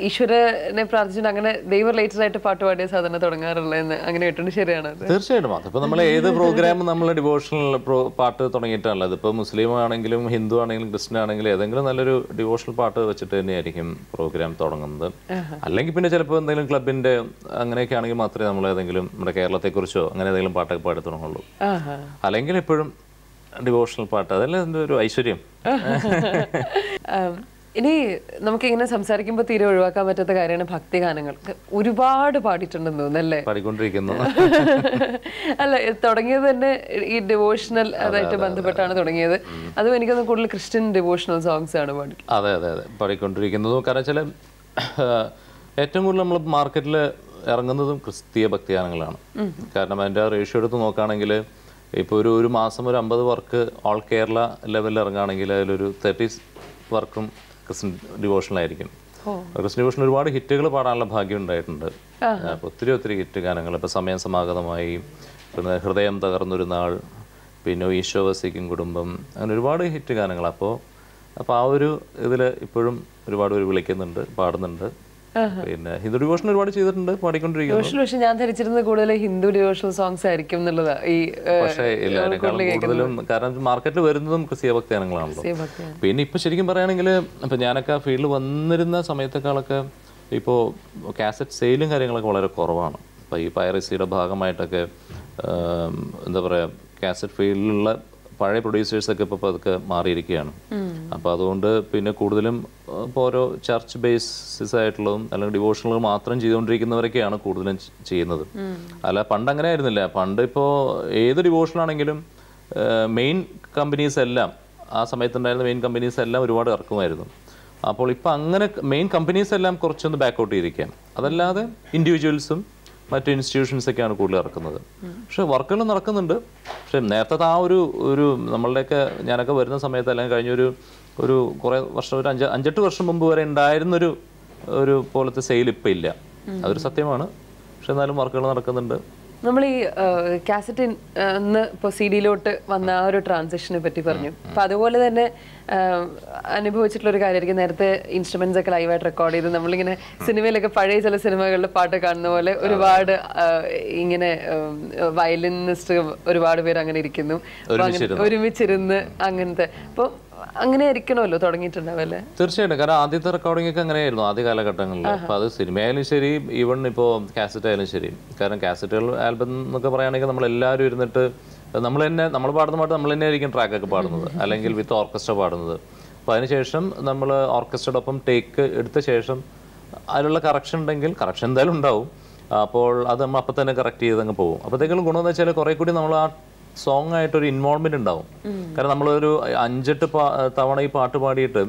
ഈശ്വരനെ പ്രാർത്ഥിച്ചിട്ട് അങ്ങനെ ദൈവ റിലേറ്റഡ് ആയിട്ട് പാട്ട് പാടിയ സാധനം തുടങ്ങാറുള്ളതെന്ന് അങ്ങനെ കേട്ടിട്ടുണ്ട്. ശരിയാണ്? തീർച്ചയായിട്ടും. അതിപ്പോൾ നമ്മൾ ഏത് പ്രോഗ്രാമും നമ്മൾ ഡിവോഷണൽ പാട്ട് തുടങ്ങിയിട്ടാണല്ലോ. ഇതിപ്പോൾ മുസ്ലിം ആണെങ്കിലും ഹിന്ദു ആണെങ്കിലും ക്രിസ്ത്യൻ ആണെങ്കിലും ഏതെങ്കിലും നല്ലൊരു ഡിവോഷണൽ പാട്ട് വെച്ചിട്ട് തന്നെയായിരിക്കും പ്രോഗ്രാം തുടങ്ങുന്നത്. അല്ലെങ്കിൽ പിന്നെ ചിലപ്പോൾ എന്തെങ്കിലും ക്ലബിൻ്റെ അങ്ങനെയൊക്കെ ആണെങ്കിൽ മാത്രമേ നമ്മൾ ഏതെങ്കിലും നമ്മുടെ കേരളത്തെക്കുറിച്ചോ അങ്ങനെ ഏതെങ്കിലും പാട്ടൊക്കെ പാടി തുടങ്ങുള്ളൂ. അല്ലെങ്കിൽ എപ്പോഴും ഡിവോഷണൽ പാട്ട്, അതല്ലേ എൻ്റെ ഒരു ഐശ്വര്യം. ഇനി നമുക്കിങ്ങനെ സംസാരിക്കുമ്പോൾ തീരെ ഒഴിവാക്കാൻ പറ്റാത്ത കാര്യമാണ് ഭക്തിഗാനങ്ങൾ. ഒരുപാട് പാടിയിട്ടുണ്ടെന്ന് തോന്നുന്നല്ലേ? പാടിക്കൊണ്ടിരിക്കുന്നു. അല്ല, തുടങ്ങിയത് തന്നെ ഈ ഡിവോഷണൽ അതായിട്ട് ബന്ധപ്പെട്ടാണ് തുടങ്ങിയത്. അതും എനിക്കൊന്ന് കൂടുതൽ ക്രിസ്ത്യൻ ഡിവോഷണൽ സോങ്സ് ആണ് പാടി. അതെ, പാടിക്കൊണ്ടിരിക്കുന്നതും. കാരണം വെച്ചാൽ ഏറ്റവും കൂടുതൽ നമ്മൾ മാർക്കറ്റിൽ ഇറങ്ങുന്നതും ക്രിസ്തീയ ഭക്തിഗാനങ്ങളാണ്. കാരണം അതിൻ്റെ റേഷ്യോ എടുത്ത് നോക്കുകയാണെങ്കിൽ ഇപ്പോൾ ഒരു മാസം ഒരു 50 വർക്ക് ഓൾ കേരള ലെവലിൽ ഇറങ്ങുകയാണെങ്കിൽ അതിലൊരു 30 വർക്കും ക്രിസ്ത്യൻ ഡിവോഷണലായിരിക്കും. ക്രിസ്ത്യൻ ഡിവോഷൻ ഒരുപാട് ഹിറ്റുകൾ പാടാനുള്ള ഭാഗ്യം ഉണ്ടായിട്ടുണ്ട്. അപ്പോൾ ഒത്തിരി ഹിറ്റ് ഗാനങ്ങൾ, ഇപ്പോൾ സമയം സമാഗതമായി, പിന്നെ ഹൃദയം തകർന്നൊരു നാൾ, പിന്നെ ഈശോ വസിക്കും കുടുംബം, അങ്ങനെ ഒരുപാട് ഹിറ്റ് ഗാനങ്ങൾ. അപ്പോൾ ആ ഒരു ഇതിൽ ഇപ്പോഴും ഒരുപാട് പേര് വിളിക്കുന്നുണ്ട്, പാടുന്നുണ്ട്. പിന്നെ ഹിന്ദു ഡിവോഷൻ ഒരുപാട് ചെയ്തിട്ടുണ്ട്, പാടിക്കൊണ്ടിരിക്കുന്നു. പക്ഷെ ഞാൻ ധരിച്ചിരുന്നത് കൂടുതൽ ഹിന്ദു ഡിവോഷണൽ സോങ്സ് ആയിരിക്കും എന്നുള്ളതാ. പക്ഷേ കൂടുതലും കാരണം മാർക്കറ്റിൽ വരുന്നതും ക്രിസ്തീയ ഭക്തിഗാനങ്ങളാണല്ലോ. പിന്നെ ഇപ്പൊ ശരിക്കും പറയുകയാണെങ്കിൽ ഇപ്പൊ ഞാനൊക്കെ ആ ഫീൽഡിൽ വന്നിരുന്ന സമയത്തേക്കാളൊക്കെ ഇപ്പോൾ കാസറ്റ് സെയിലും കാര്യങ്ങളൊക്കെ വളരെ കുറവാണ്. അപ്പോൾ ഈ പൈറസിയുടെ ഭാഗമായിട്ടൊക്കെ എന്താ പറയുക, കാസറ്റ് ഫീൽഡിലുള്ള പഴയ പ്രൊഡ്യൂസേഴ്സൊക്കെ ഇപ്പോൾ അതൊക്കെ മാറിയിരിക്കുകയാണ്. അപ്പോൾ അതുകൊണ്ട് പിന്നെ കൂടുതലും ഇപ്പോൾ ഓരോ ചർച്ച് ബേസിസ് ആയിട്ടുള്ളതും അല്ലെങ്കിൽ ഡിവോഷണൽ മാത്രം ചെയ്തുകൊണ്ടിരിക്കുന്നവരൊക്കെയാണ് കൂടുതലും ചെയ്യുന്നത്. അല്ല പണ്ട് അങ്ങനെ ആയിരുന്നില്ല. പണ്ട് ഇപ്പോൾ ഏത് ഡിവോഷണാണെങ്കിലും മെയിൻ കമ്പനീസ് എല്ലാം, ആ സമയത്തുണ്ടായിരുന്ന മെയിൻ കമ്പനീസ് എല്ലാം ഒരുപാട് ഇറക്കുമായിരുന്നു. അപ്പോൾ ഇപ്പോൾ അങ്ങനെ മെയിൻ കമ്പനീസ് എല്ലാം കുറച്ചൊന്ന് ബാക്കൗട്ട് ചെയ്തിരിക്കാം. അതല്ലാതെ ഇൻഡിവിജ്വൽസും മറ്റു ഇൻസ്റ്റിറ്റ്യൂഷൻസൊക്കെയാണ് കൂടുതൽ ഇറക്കുന്നത്. പക്ഷേ വർക്കുകൾ നടക്കുന്നുണ്ട്. പക്ഷേ നേരത്തെ ആ ഒരു നമ്മളുടെയൊക്കെ ഞാനൊക്കെ വരുന്ന സമയത്ത് അല്ലെങ്കിൽ കഴിഞ്ഞൊരു കുറേ വർഷം, ഒരു 5-8 വർഷം മുമ്പ് വരെ ഉണ്ടായിരുന്നൊരു പോലത്തെ സെയിൽ ഇപ്പം ഇല്ല. അതൊരു സത്യമാണ്. പക്ഷെ എന്നാലും വർക്കുകൾ നടക്കുന്നുണ്ട്. നമ്മൾ ഈ കാസറ്റ് ഇപ്പോൾ CD-യിലോട്ട് വന്ന ആ ഒരു ട്രാൻസിഷനെ പറ്റി പറഞ്ഞു. അപ്പം അതുപോലെ തന്നെ അനുഭവിച്ചിട്ടുള്ളൊരു കാര്യമായിരിക്കും, നേരത്തെ ഇൻസ്ട്രുമെന്റ്സ് ഒക്കെ ലൈവായിട്ട് റെക്കോർഡ് ചെയ്ത് നമ്മളിങ്ങനെ സിനിമയിലൊക്കെ പഴയ ചില സിനിമകളിൽ പാട്ട് കാണുന്ന പോലെ ഒരുപാട് ഇങ്ങനെ വയലിനിസ്റ്റ് ഒരുപാട് പേര് അങ്ങനെ ഇരിക്കുന്നു, ഒരുമിച്ചിരുന്ന് അങ്ങനത്തെ. അപ്പോൾ അങ്ങനെ ആയിരിക്കണമല്ലോ തുടങ്ങിയിട്ടുണ്ടാവല്ലേ? തീർച്ചയായിട്ടും. കാരണം ആദ്യത്തെ റെക്കോർഡിംഗ് ഒക്കെ അങ്ങനെയായിരുന്നു ആദ്യ കാലഘട്ടങ്ങളിൽ. അപ്പോൾ അത് സിനിമയായാലും ശരി, ഈവൺ ഇപ്പോൾ കാസറ്റ് ആയാലും ശരി. കാരണം കാസറ്റുകൾ ആൽബം എന്നൊക്കെ പറയുകയാണെങ്കിൽ നമ്മളെല്ലാവരും ഇരുന്നിട്ട് നമ്മൾ പാടുന്ന പാട്ട് നമ്മൾ തന്നെ ആയിരിക്കും ട്രാക്കൊക്കെ പാടുന്നത്, അല്ലെങ്കിൽ വിത്ത് ഓർക്കസ്ട്ര പാടുന്നത്. അപ്പോൾ അതിനുശേഷം നമ്മൾ ഓർക്കസ്ട്രയോടൊപ്പം ടേക്ക് എടുത്ത ശേഷം അതിലുള്ള കറക്ഷൻ ഉണ്ടെങ്കിൽ, കറക്ഷൻ എന്തായാലും ഉണ്ടാവും, അപ്പോൾ അത് നമ്മൾ അപ്പം തന്നെ കറക്റ്റ് ചെയ്തങ്ങ് പോകും. അപ്പോഴത്തേക്കും ഗുണമെന്ന് വെച്ചാൽ കുറേ കൂടി നമ്മൾ ആ സോങ് ആയിട്ടൊരു ഇൻവോൾവ്മെന്റ് ഉണ്ടാവും. കാരണം നമ്മളൊരു 5-8 തവണ ഈ പാട്ട് പാടിയിട്ട്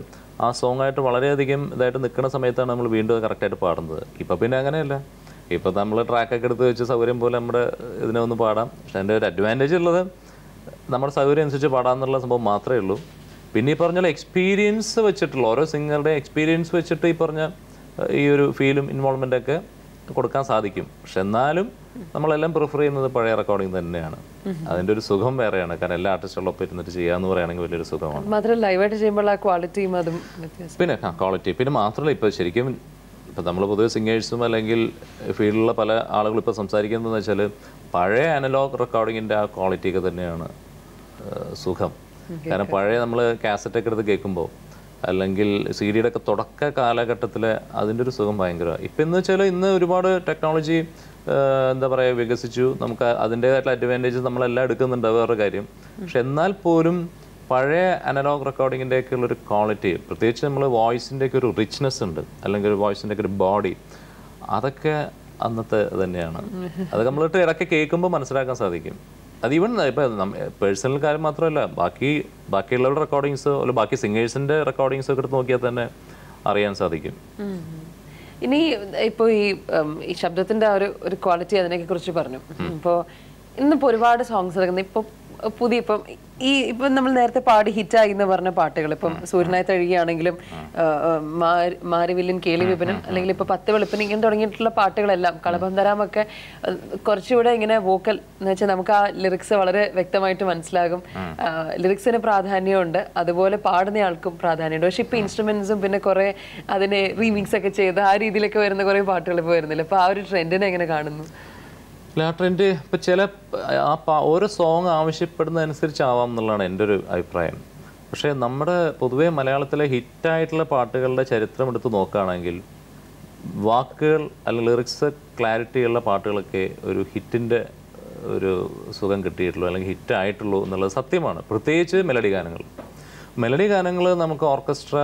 ആ സോങ് ആയിട്ട് വളരെയധികം ഇതായിട്ട് നിൽക്കുന്ന സമയത്താണ് നമ്മൾ വീണ്ടും കറക്റ്റായിട്ട് പാടുന്നത്. ഇപ്പം പിന്നെ അങ്ങനെയല്ല. ഇപ്പം നമ്മൾ ട്രാക്കൊക്കെ എടുത്ത് വെച്ച് സൗകര്യം പോലെ നമ്മുടെ ഇതിനെ ഒന്ന് പാടാം. പക്ഷെ അതിൻ്റെ ഒരു അഡ്വാൻറ്റേജ് ഉള്ളത് നമ്മുടെ സൗകര്യം അനുസരിച്ച് പാടാമെന്നുള്ള സംഭവം മാത്രമേ ഉള്ളൂ. പിന്നെ ഈ പറഞ്ഞ എക്സ്പീരിയൻസ് വെച്ചിട്ടുള്ള ഓരോ സിംഗറുടെ എക്സ്പീരിയൻസ് വെച്ചിട്ട് ഈ പറഞ്ഞ ഈ ഒരു ഫീലും ഇൻവോൾവ്മെൻ്റൊക്കെ കൊടുക്കാൻ സാധിക്കും. പക്ഷെ എന്നാലും നമ്മളെല്ലാം പ്രിഫർ ചെയ്യുന്നത് പഴയ റെക്കോർഡിംഗ് തന്നെയാണ്. അതിൻ്റെ ഒരു സുഖം വേറെയാണ്. കാരണം എല്ലാ ആർട്ടിസ്റ്റുകളൊപ്പം ഇരുന്നിട്ട് ചെയ്യാന്ന് പറയുകയാണെങ്കിൽ വലിയൊരു സുഖമാണ്. മാത്രമല്ല ലൈവായിട്ട് ചെയ്യുമ്പോൾ ആ ക്വാളിറ്റിയും അതും പിന്നെ ക്വാളിറ്റി പിന്നെ മാത്രമല്ല ഇപ്പോൾ ശരിക്കും ഇപ്പം നമ്മൾ പൊതുവെ സിംഗേഴ്സും അല്ലെങ്കിൽ ഫീൽഡിലുള്ള പല ആളുകളും ഇപ്പോൾ സംസാരിക്കുന്നതെന്ന് വെച്ചാൽ പഴയ അനലോഗ് റെക്കോർഡിങ്ങിൻ്റെ ആ ക്വാളിറ്റിയൊക്കെ തന്നെയാണ് സുഖം. കാരണം പഴയ നമ്മൾ കാസറ്റൊക്കെ എടുത്ത് കേൾക്കുമ്പോൾ അല്ലെങ്കിൽ സി ഡിയുടെ ഒക്കെ തുടക്ക കാലഘട്ടത്തിൽ അതിൻ്റെ ഒരു സുഖം ഭയങ്കരമാണ്. ഇപ്പം എന്ന് വെച്ചാൽ ഇന്ന് ഒരുപാട് ടെക്നോളജി എന്താ പറയുക വികസിച്ചു. നമുക്ക് അതിൻ്റേതായിട്ടുള്ള അഡ്വാൻറ്റേജസ് നമ്മളെല്ലാം എടുക്കുന്നുണ്ട്, വേറൊരു കാര്യം. പക്ഷെ എന്നാൽ പോലും പഴയ അനലോഗ് റെക്കോർഡിങ്ങിൻ്റെയൊക്കെ ഉള്ളൊരു ക്വാളിറ്റി, പ്രത്യേകിച്ച് നമ്മൾ വോയിസിൻ്റെയൊക്കെ ഒരു റിച്ച്നെസ് ഉണ്ട്, അല്ലെങ്കിൽ വോയിസിൻ്റെയൊക്കെ ഒരു ബോഡി, അതൊക്കെ അന്നത്തെ തന്നെയാണ്. അതൊക്കെ നമ്മളിട്ട് ഇടയ്ക്ക് കേൾക്കുമ്പോൾ മനസ്സിലാക്കാൻ സാധിക്കും. അത് ഈവൻ ഇപ്പം പേഴ്സണൽ കാര്യം മാത്രമല്ല, ബാക്കിയുള്ളവരുടെ റെക്കോർഡിങ്സ് അല്ലെങ്കിൽ ബാക്കി സിംഗേഴ്സിൻ്റെ റെക്കോർഡിങ്സ് ഒക്കെ എടുത്ത് നോക്കിയാൽ തന്നെ അറിയാൻ സാധിക്കും. ഇനി ഇപ്പോൾ ഈ ശബ്ദത്തിൻ്റെ ആ ഒരു ക്വാളിറ്റി അതിനെയൊക്കെ കുറിച്ച് പറഞ്ഞു. ഇപ്പോൾ ഇന്നിപ്പോൾ ഒരുപാട് സോങ്സ് ഇറങ്ങുന്നത് ഇപ്പം പുതിയ ഇപ്പം നമ്മൾ നേരത്തെ പാടി ഹിറ്റായി എന്ന് പറഞ്ഞ പാട്ടുകൾ, ഇപ്പം സൂര്യനായി തഴുകിയാണെങ്കിലും മാരിവില്യൻ കേളി വിപനം അല്ലെങ്കിൽ ഇപ്പൊ 10 വെളുപ്പിന് ഇങ്ങനെ തുടങ്ങിയിട്ടുള്ള പാട്ടുകളെല്ലാം കളഭം തരാമൊക്കെ കുറച്ചുകൂടെ ഇങ്ങനെ വോക്കൽ എന്ന് വെച്ചാൽ നമുക്ക് ആ ലിറിക്സ് വളരെ വ്യക്തമായിട്ട് മനസ്സിലാകും. ലിറിക്സിന് പ്രാധാന്യമുണ്ട്, അതുപോലെ പാടുന്ന ആൾക്കും പ്രാധാന്യമുണ്ട്. പക്ഷെ ഇപ്പൊ ഇൻസ്ട്രുമെന്റ്സും പിന്നെ കുറെ അതിനെ റീമിക്സ് ഒക്കെ ചെയ്ത് ആ രീതിയിലൊക്കെ വരുന്ന കുറെ പാട്ടുകൾ ഇപ്പോൾ വരുന്നില്ല. അപ്പൊ ആ ഒരു ട്രെൻഡിനെ എങ്ങനെ കാണുന്നു? ആ ട്രെൻഡ് ഇപ്പം ചില ഓരോ സോങ് ആവശ്യപ്പെടുന്നതനുസരിച്ചാവാം എന്നുള്ളതാണ് എൻ്റെ ഒരു അഭിപ്രായം. പക്ഷേ നമ്മുടെ പൊതുവേ മലയാളത്തിലെ ഹിറ്റായിട്ടുള്ള പാട്ടുകളുടെ ചരിത്രം എടുത്ത് നോക്കുകയാണെങ്കിൽ വാക്കുകൾ അല്ലെങ്കിൽ ലിറിക്സ് ക്ലാരിറ്റിയുള്ള പാട്ടുകളൊക്കെ ഒരു ഹിറ്റിൻ്റെ ഒരു സുഖം കിട്ടിയിട്ടുള്ളൂ അല്ലെങ്കിൽ ഹിറ്റായിട്ടുള്ളൂ എന്നുള്ളത് സത്യമാണ്. പ്രത്യേകിച്ച് മെലഡി ഗാനങ്ങൾ. മെലഡി ഗാനങ്ങൾ നമുക്ക് ഓർക്കസ്ട്ര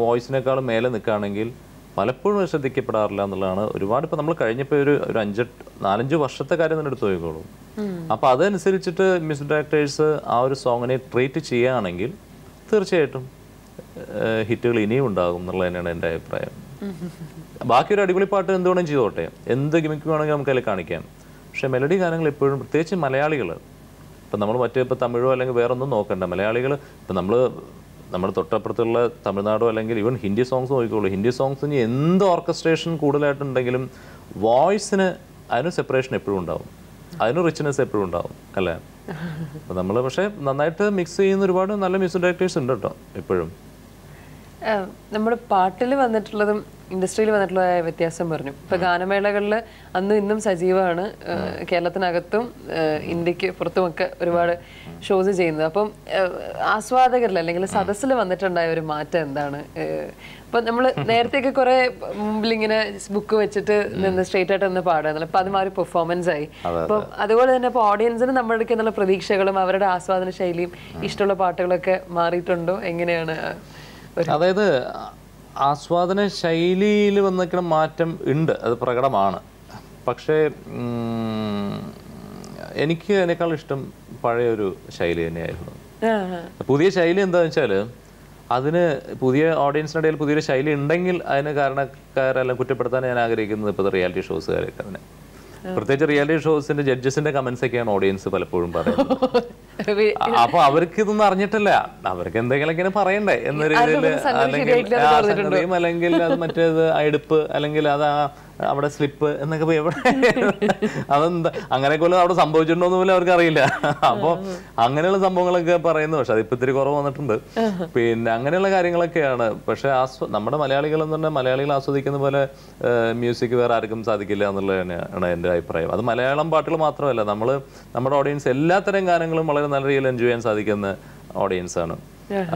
വോയിസിനേക്കാളും മേലെ നിൽക്കുകയാണെങ്കിൽ പലപ്പോഴും ശ്രദ്ധിക്കപ്പെടാറില്ല എന്നുള്ളതാണ്. ഒരുപാട് ഇപ്പം നമ്മൾ കഴിഞ്ഞപ്പോൾ ഒരു 4-5 വർഷത്തെ കാര്യം തന്നെ എടുത്തു നോക്കിക്കോളൂ. അപ്പോൾ അതനുസരിച്ചിട്ട് മ്യൂസിക് ഡയറക്ടേഴ്സ് ആ ഒരു സോങ്ങിനെ ട്രീറ്റ് ചെയ്യുകയാണെങ്കിൽ തീർച്ചയായിട്ടും ഹിറ്റുകൾ ഇനിയും ഉണ്ടാകും എന്നുള്ളത് തന്നെയാണ് എൻ്റെ അഭിപ്രായം. ബാക്കി ഒരു അടിപൊളി പാട്ട് എന്തുവേണമെങ്കിലും ചെയ്തോട്ടെ, എന്ത് ഗിമിക്ക് വേണമെങ്കിൽ നമുക്ക് അതിൽ കാണിക്കാം. പക്ഷേ മെലഡി ഗാനങ്ങൾ എപ്പോഴും, പ്രത്യേകിച്ച് മലയാളികൾ, ഇപ്പം നമ്മൾ ഇപ്പോൾ തമിഴോ അല്ലെങ്കിൽ വേറൊന്നും നോക്കണ്ട, മലയാളികൾ ഇപ്പം നമ്മുടെ തൊട്ടപ്പുറത്തുള്ള തമിഴ്നാടോ അല്ലെങ്കിൽ ഈവൻ ഹിന്ദി സോങ്സ് നോക്കിക്കോളൂ. ഹിന്ദി സോങ്സിന് എന്ത് ഓർക്കസ്ട്രേഷൻ കൂടുതലായിട്ടുണ്ടെങ്കിലും വോയിസിന് അതിന് സെപ്പറേഷൻ എപ്പോഴും ഉണ്ടാവും, അതിന് റിച്ച്നെസ് എപ്പോഴും ഉണ്ടാവും അല്ലേ? അപ്പോൾ നമ്മൾ പക്ഷേ നന്നായിട്ട് മിക്സ് ചെയ്യുന്ന ഒരുപാട് നല്ല മ്യൂസിക് ഡയറക്ടേഴ്സ് ഉണ്ട് കേട്ടോ ഇപ്പോഴും. നമ്മുടെ പാട്ടിൽ വന്നിട്ടുള്ളതും ഇൻഡസ്ട്രിയിൽ വന്നിട്ടുള്ള വ്യത്യാസം പറഞ്ഞു. ഇപ്പൊ ഗാനമേളകളിൽ അന്നും ഇന്നും സജീവമാണ്, കേരളത്തിനകത്തും ഇന്ത്യക്ക് പുറത്തുമൊക്കെ ഒരുപാട് ഷോസ് ചെയ്യുന്നത്. അപ്പം ആസ്വാദകരിൽ അല്ലെങ്കിൽ സദസ്സിൽ വന്നിട്ടുണ്ടായ ഒരു മാറ്റം എന്താണ്? ഇപ്പൊ നമ്മൾ നേരത്തെയൊക്കെ കുറെ മുമ്പിൽ ഇങ്ങനെ ബുക്ക് വെച്ചിട്ട് നിന്ന് സ്ട്രേറ്റ് ആയിട്ട് നിന്ന് പാടുക, അപ്പൊ അത് മാറി പെർഫോമൻസ് ആയി. അപ്പം അതുപോലെ തന്നെ ഇപ്പൊ ഓഡിയൻസിന് നമ്മുടെ അടുത്ത് എന്നുള്ള പ്രതീക്ഷകളും അവരുടെ ആസ്വാദന ശൈലിയും ഇഷ്ടമുള്ള പാട്ടുകളൊക്കെ മാറിയിട്ടുണ്ടോ? എങ്ങനെയാണ്? അതായത് ആസ്വാദന ശൈലിയിൽ വന്നിരിക്കുന്ന മാറ്റം ഉണ്ട്, അത് പ്രകടമാണ്. പക്ഷേ എനിക്ക് അതിനേക്കാൾ ഇഷ്ടം പഴയൊരു ശൈലി തന്നെയായിരുന്നു. പുതിയ ശൈലി എന്താണെന്ന് വെച്ചാൽ അതിന് പുതിയ ഓഡിയൻസിനിടയിൽ പുതിയൊരു ശൈലി ഉണ്ടെങ്കിൽ അതിന് കാരണക്കാരെല്ലാം കുറ്റപ്പെടുത്താൻ ഞാൻ ആഗ്രഹിക്കുന്നത് ഇപ്പോഴത്തെ റിയാലിറ്റി ഷോസുകാരൊക്കെ തന്നെ. പ്രത്യേകിച്ച് റിയാലിറ്റി ഷോസിന്റെ ജഡ്ജസിന്റെ കമന്റ്സ് ഒക്കെയാണ് ഓഡിയൻസ് പലപ്പോഴും പറയുന്നത്. അപ്പൊ അവർക്ക് ഇതൊന്നും അറിഞ്ഞിട്ടില്ല, അവർക്ക് എന്തെങ്കിലും ഇങ്ങനെ പറയണ്ടേ എന്ന രീതിയിൽ, അല്ലെങ്കിൽ അത് മറ്റേത് എടുപ്പ് അല്ലെങ്കിൽ അത് അവിടെ സ്ലിപ്പ് എന്നൊക്കെ എവിടെ അതെന്താ അങ്ങനെയൊക്കെ അവിടെ സംഭവിച്ചിട്ടുണ്ടോന്ന് പോലും അവർക്ക് അറിയില്ല. അപ്പോൾ അങ്ങനെയുള്ള സംഭവങ്ങളൊക്കെ പറയുന്നു. പക്ഷെ അതിപ്പോ ഇത്തിരി കുറവ് വന്നിട്ടുണ്ട്. പിന്നെ അങ്ങനെയുള്ള കാര്യങ്ങളൊക്കെയാണ്. പക്ഷെ നമ്മുടെ മലയാളികൾ എന്ന് പറഞ്ഞാൽ മലയാളികൾ ആസ്വദിക്കുന്ന പോലെ മ്യൂസിക് വേറെ ആർക്കും സാധിക്കില്ല എന്നുള്ളത് തന്നെയാണ് എൻ്റെ അഭിപ്രായം. അത് മലയാളം പാട്ടുകൾ മാത്രമല്ല, നമ്മുടെ ഓഡിയൻസ് എല്ലാത്തരം ഗാനങ്ങളും വളരെ നല്ല രീതിയിൽ എൻജോയ് ചെയ്യാൻ സാധിക്കുന്ന ഓഡിയൻസാണ്.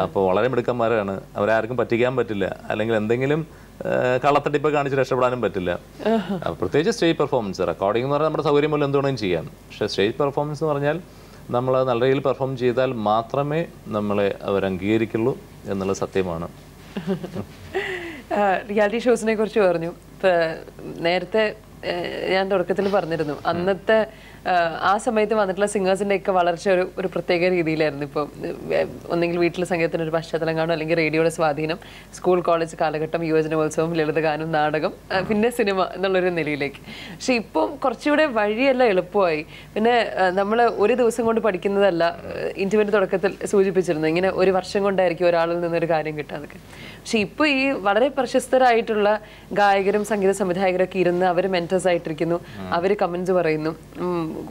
അപ്പോൾ വളരെ മിടുക്കന്മാരാണ്, അവരാർക്കും പറ്റിക്കാൻ പറ്റില്ല, അല്ലെങ്കിൽ എന്തെങ്കിലും കള്ളത്തട്ടിപ്പ് കാണിച്ച് രക്ഷപ്പെടാനും പറ്റില്ല. പ്രത്യേകിച്ച് സ്റ്റേജ് പെർഫോമൻസ്. റെക്കോർഡിംഗ് എന്ന് പറഞ്ഞാൽ നമ്മുടെ സൗകര്യം പോലെ എന്തുവേണമെങ്കിലും ചെയ്യാം. പക്ഷേ സ്റ്റേജ് പെർഫോമൻസ് എന്ന് പറഞ്ഞാൽ നമ്മൾ നല്ല രീതിയിൽ പെർഫോം ചെയ്താൽ മാത്രമേ നമ്മളെ അവർ അംഗീകരിക്കുള്ളൂ എന്നുള്ള സത്യമാണ്. റിയാലിറ്റി ഷോസിനെ കുറിച്ച് പറഞ്ഞു. നേരത്തെ ഞാൻ തുടക്കത്തിൽ പറഞ്ഞിരുന്നു, അന്നത്തെ ആ സമയത്ത് വന്നിട്ടുള്ള സിംഗേഴ്സിന്റെ ഒക്കെ വളർച്ച ഒരു പ്രത്യേക രീതിയിലായിരുന്നു. ഇപ്പോൾ ഒന്നെങ്കിൽ വീട്ടിൽ സംഗീതത്തിന് ഒരു പശ്ചാത്തലം കാണും, അല്ലെങ്കിൽ റേഡിയോയുടെ സ്വാധീനം, സ്കൂൾ കോളേജ് കാലഘട്ടം, യുവജനോത്സവം, ലളിതഗാനം, നാടകം, പിന്നെ സിനിമ എന്നുള്ളൊരു നിലയിലേക്ക്. പക്ഷെ ഇപ്പം കുറച്ചുകൂടെ വഴിയെല്ലാം എളുപ്പമായി. പിന്നെ നമ്മൾ ഒരു ദിവസം കൊണ്ട് പഠിക്കുന്നതല്ല, ഇന്റർവ്യൂവിന്റെ തുടക്കത്തിൽ സൂചിപ്പിച്ചിരുന്നു, ഇങ്ങനെ ഒരു വർഷം കൊണ്ടായിരിക്കും ഒരാളിൽ നിന്നൊരു കാര്യം കിട്ടാതൊക്കെ. പക്ഷെ ഇപ്പോൾ ഈ വളരെ പ്രശസ്തരായിട്ടുള്ള ഗായകരും സംഗീത സംവിധായകരും ഒക്കെ ഇരുന്ന് അവർ മെന്റേഴ്സ് ആയിട്ടിരിക്കുന്നു, അവർ കമന്റ്സ് പറയുന്നു,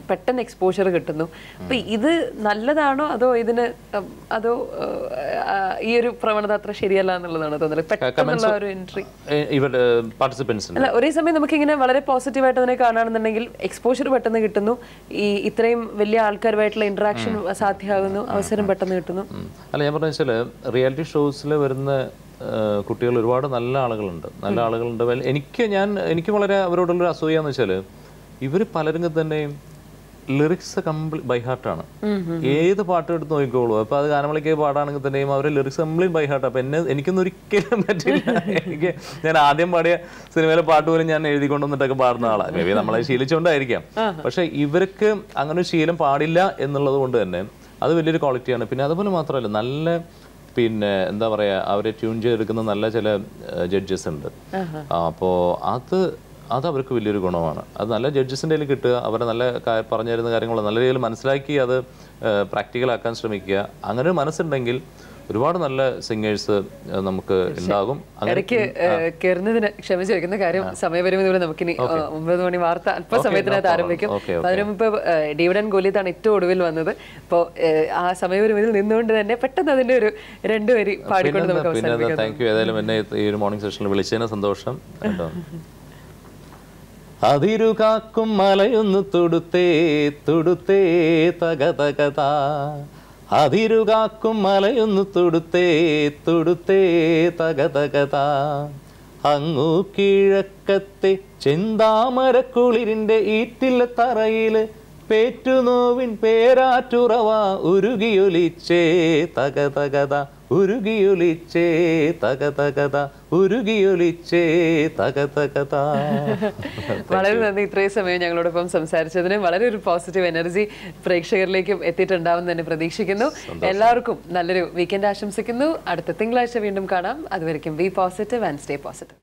പെട്ടെന്ന് എക്സ്പോഷർ കിട്ടുന്നു. അപ്പൊ ഇത് നല്ലതാണോ അതോ ഈ ഒരു പ്രവണത അത്ര ശരിയല്ല എന്നുള്ളതാണ് തോന്നുന്നത്? പെട്ടെന്നുള്ള ഒരു എൻട്രി അല്ല, ഒരേ സമയം നമുക്ക് ഇങ്ങനെ വളരെ പോസിറ്റീവായിട്ട് അതിനെ കാണുകയാണെന്നുണ്ടെങ്കിൽ എക്സ്പോഷർ പെട്ടെന്ന് കിട്ടുന്നു, ഈ ഇത്രയും വലിയ ആൾക്കാരുമായിട്ടുള്ള ഇന്ററാക്ഷൻ സാധ്യമാകുന്നു, അവസരം പെട്ടെന്ന് കിട്ടുന്നു. അല്ല, ഞാൻ പറഞ്ഞ വെച്ചാൽ റിയാലിറ്റി ഷോസിൽ വരുന്ന കുട്ടികൾ ഒരുപാട് നല്ല ആളുകളുണ്ട്. എനിക്ക് വളരെ അവരോടുള്ളൊരു അസൂയ എന്ന് വെച്ചാൽ ഇവർ പലരും തന്നെയും ലിറിക്സ് കംപ്ലീറ്റ് ബൈ ഹാർട്ടാണ്. ഏത് പാട്ട് എടുത്ത് നോക്കിക്കോളൂ. അപ്പോൾ അത് ഗാനമേളയ്ക്ക് പാടാണെങ്കിൽ തന്നെയും അവരുടെ ലിറിക്സ് കംപ്ലീറ്റ് ബൈ ഹാർട്ട്. അപ്പോൾ എനിക്കൊന്നും ഒരിക്കലും പറ്റില്ല. ഞാൻ ആദ്യം പാടിയ സിനിമയിലെ പാട്ട് പോലും ഞാൻ എഴുതിക്കൊണ്ടുവന്നിട്ടൊക്കെ പാടുന്ന ആളാണ്. മേ ബി നമ്മളെ ശീലിച്ചുകൊണ്ടായിരിക്കാം. പക്ഷെ ഇവർക്ക് അങ്ങനെ ഒരു ശീലം പാടില്ല എന്നുള്ളത് കൊണ്ട് തന്നെ അത് വലിയൊരു ക്വാളിറ്റിയാണ്. പിന്നെ അതുപോലെ മാത്രമല്ല, നല്ല എന്താ പറയുക, അവരെ ട്യൂൺ ചെയ്തെടുക്കുന്ന നല്ല ചില ജഡ്ജസ് ഉണ്ട്. അപ്പോൾ അത് അവർക്ക് വലിയൊരു ഗുണമാണ്. അത് നല്ല ജഡ്ജസിൻ്റെ കയ്യിൽ കിട്ടുക, അവരെ നല്ല പറഞ്ഞു തരുന്ന കാര്യങ്ങൾ നല്ല രീതിയിൽ മനസ്സിലാക്കി അത് പ്രാക്ടിക്കലാക്കാൻ ശ്രമിക്കുക. അങ്ങനെ ഒരു മനസ്സുണ്ടെങ്കിൽ ഒരുപാട് നല്ല സിംഗേഴ്സ് നമുക്ക് ഉണ്ടാകും. ഇടയ്ക്ക് കയറുന്നതിന് ക്ഷമ ചോദിക്കുന്ന കാര്യം, സമയപരിമിതി പോലെ നമുക്കിനി 9 മണി വാർത്ത അല്പസമയത്തിനകത്ത് ആരംഭിക്കും. അതിന് മുമ്പ് ഡേവിഡ് ആൻഡ് ഗോലിയത്താണ് ഏറ്റവും ഒടുവിൽ വന്നത്. അപ്പോൾ ആ സമയപരിമിതിയിൽ നിന്നുകൊണ്ട് തന്നെ പെട്ടെന്ന് അതിന്റെ ഒരു 2 വരി പാടിക്കൊണ്ട് നമുക്ക് അവസാനിപ്പിക്കാം. Thank you. ഏതായാലും എന്നെ ഈ ഒരു മോർണിംഗ് സെഷനിൽ വിളിച്ചതിന് സന്തോഷം. അതിരുകാക്കും മലയൊന്ന് തൊടുത്തേ തൊടുത്തേ തക തകതാ, അതിരുകാക്കും മലയൊന്ന് തൊടുത്തേ തൊടുത്തേ തക തകതാ, അങ്ങു കിഴക്കത്തെ ചെന്താമരക്കുളിരിന്റെ ഈറ്റില്ല തറയില് പേറ്റുനോവിൻ പേരാറ്റുറവ ഉരുകിയൊലിച്ചേ തക തകത, ഉരുകിയൊലിച്ചേ തക തകത, ഉരുകിയൊലിച്ചേ തക തകത. വളരെ നന്ദി ഇത്രയും സമയം ഞങ്ങളോടൊപ്പം സംസാരിച്ചതിന്. വളരെ ഒരു പോസിറ്റീവ് എനർജി പ്രേക്ഷകരിലേക്കും എത്തിയിട്ടുണ്ടാവും തന്നെ പ്രതീക്ഷിക്കുന്നു. എല്ലാവർക്കും നല്ലൊരു വീക്കെൻഡ് ആശംസിക്കുന്നു. അടുത്ത തിങ്കളാഴ്ച വീണ്ടും കാണാം. അതുവരെയ്ക്കും be positive and stay positive.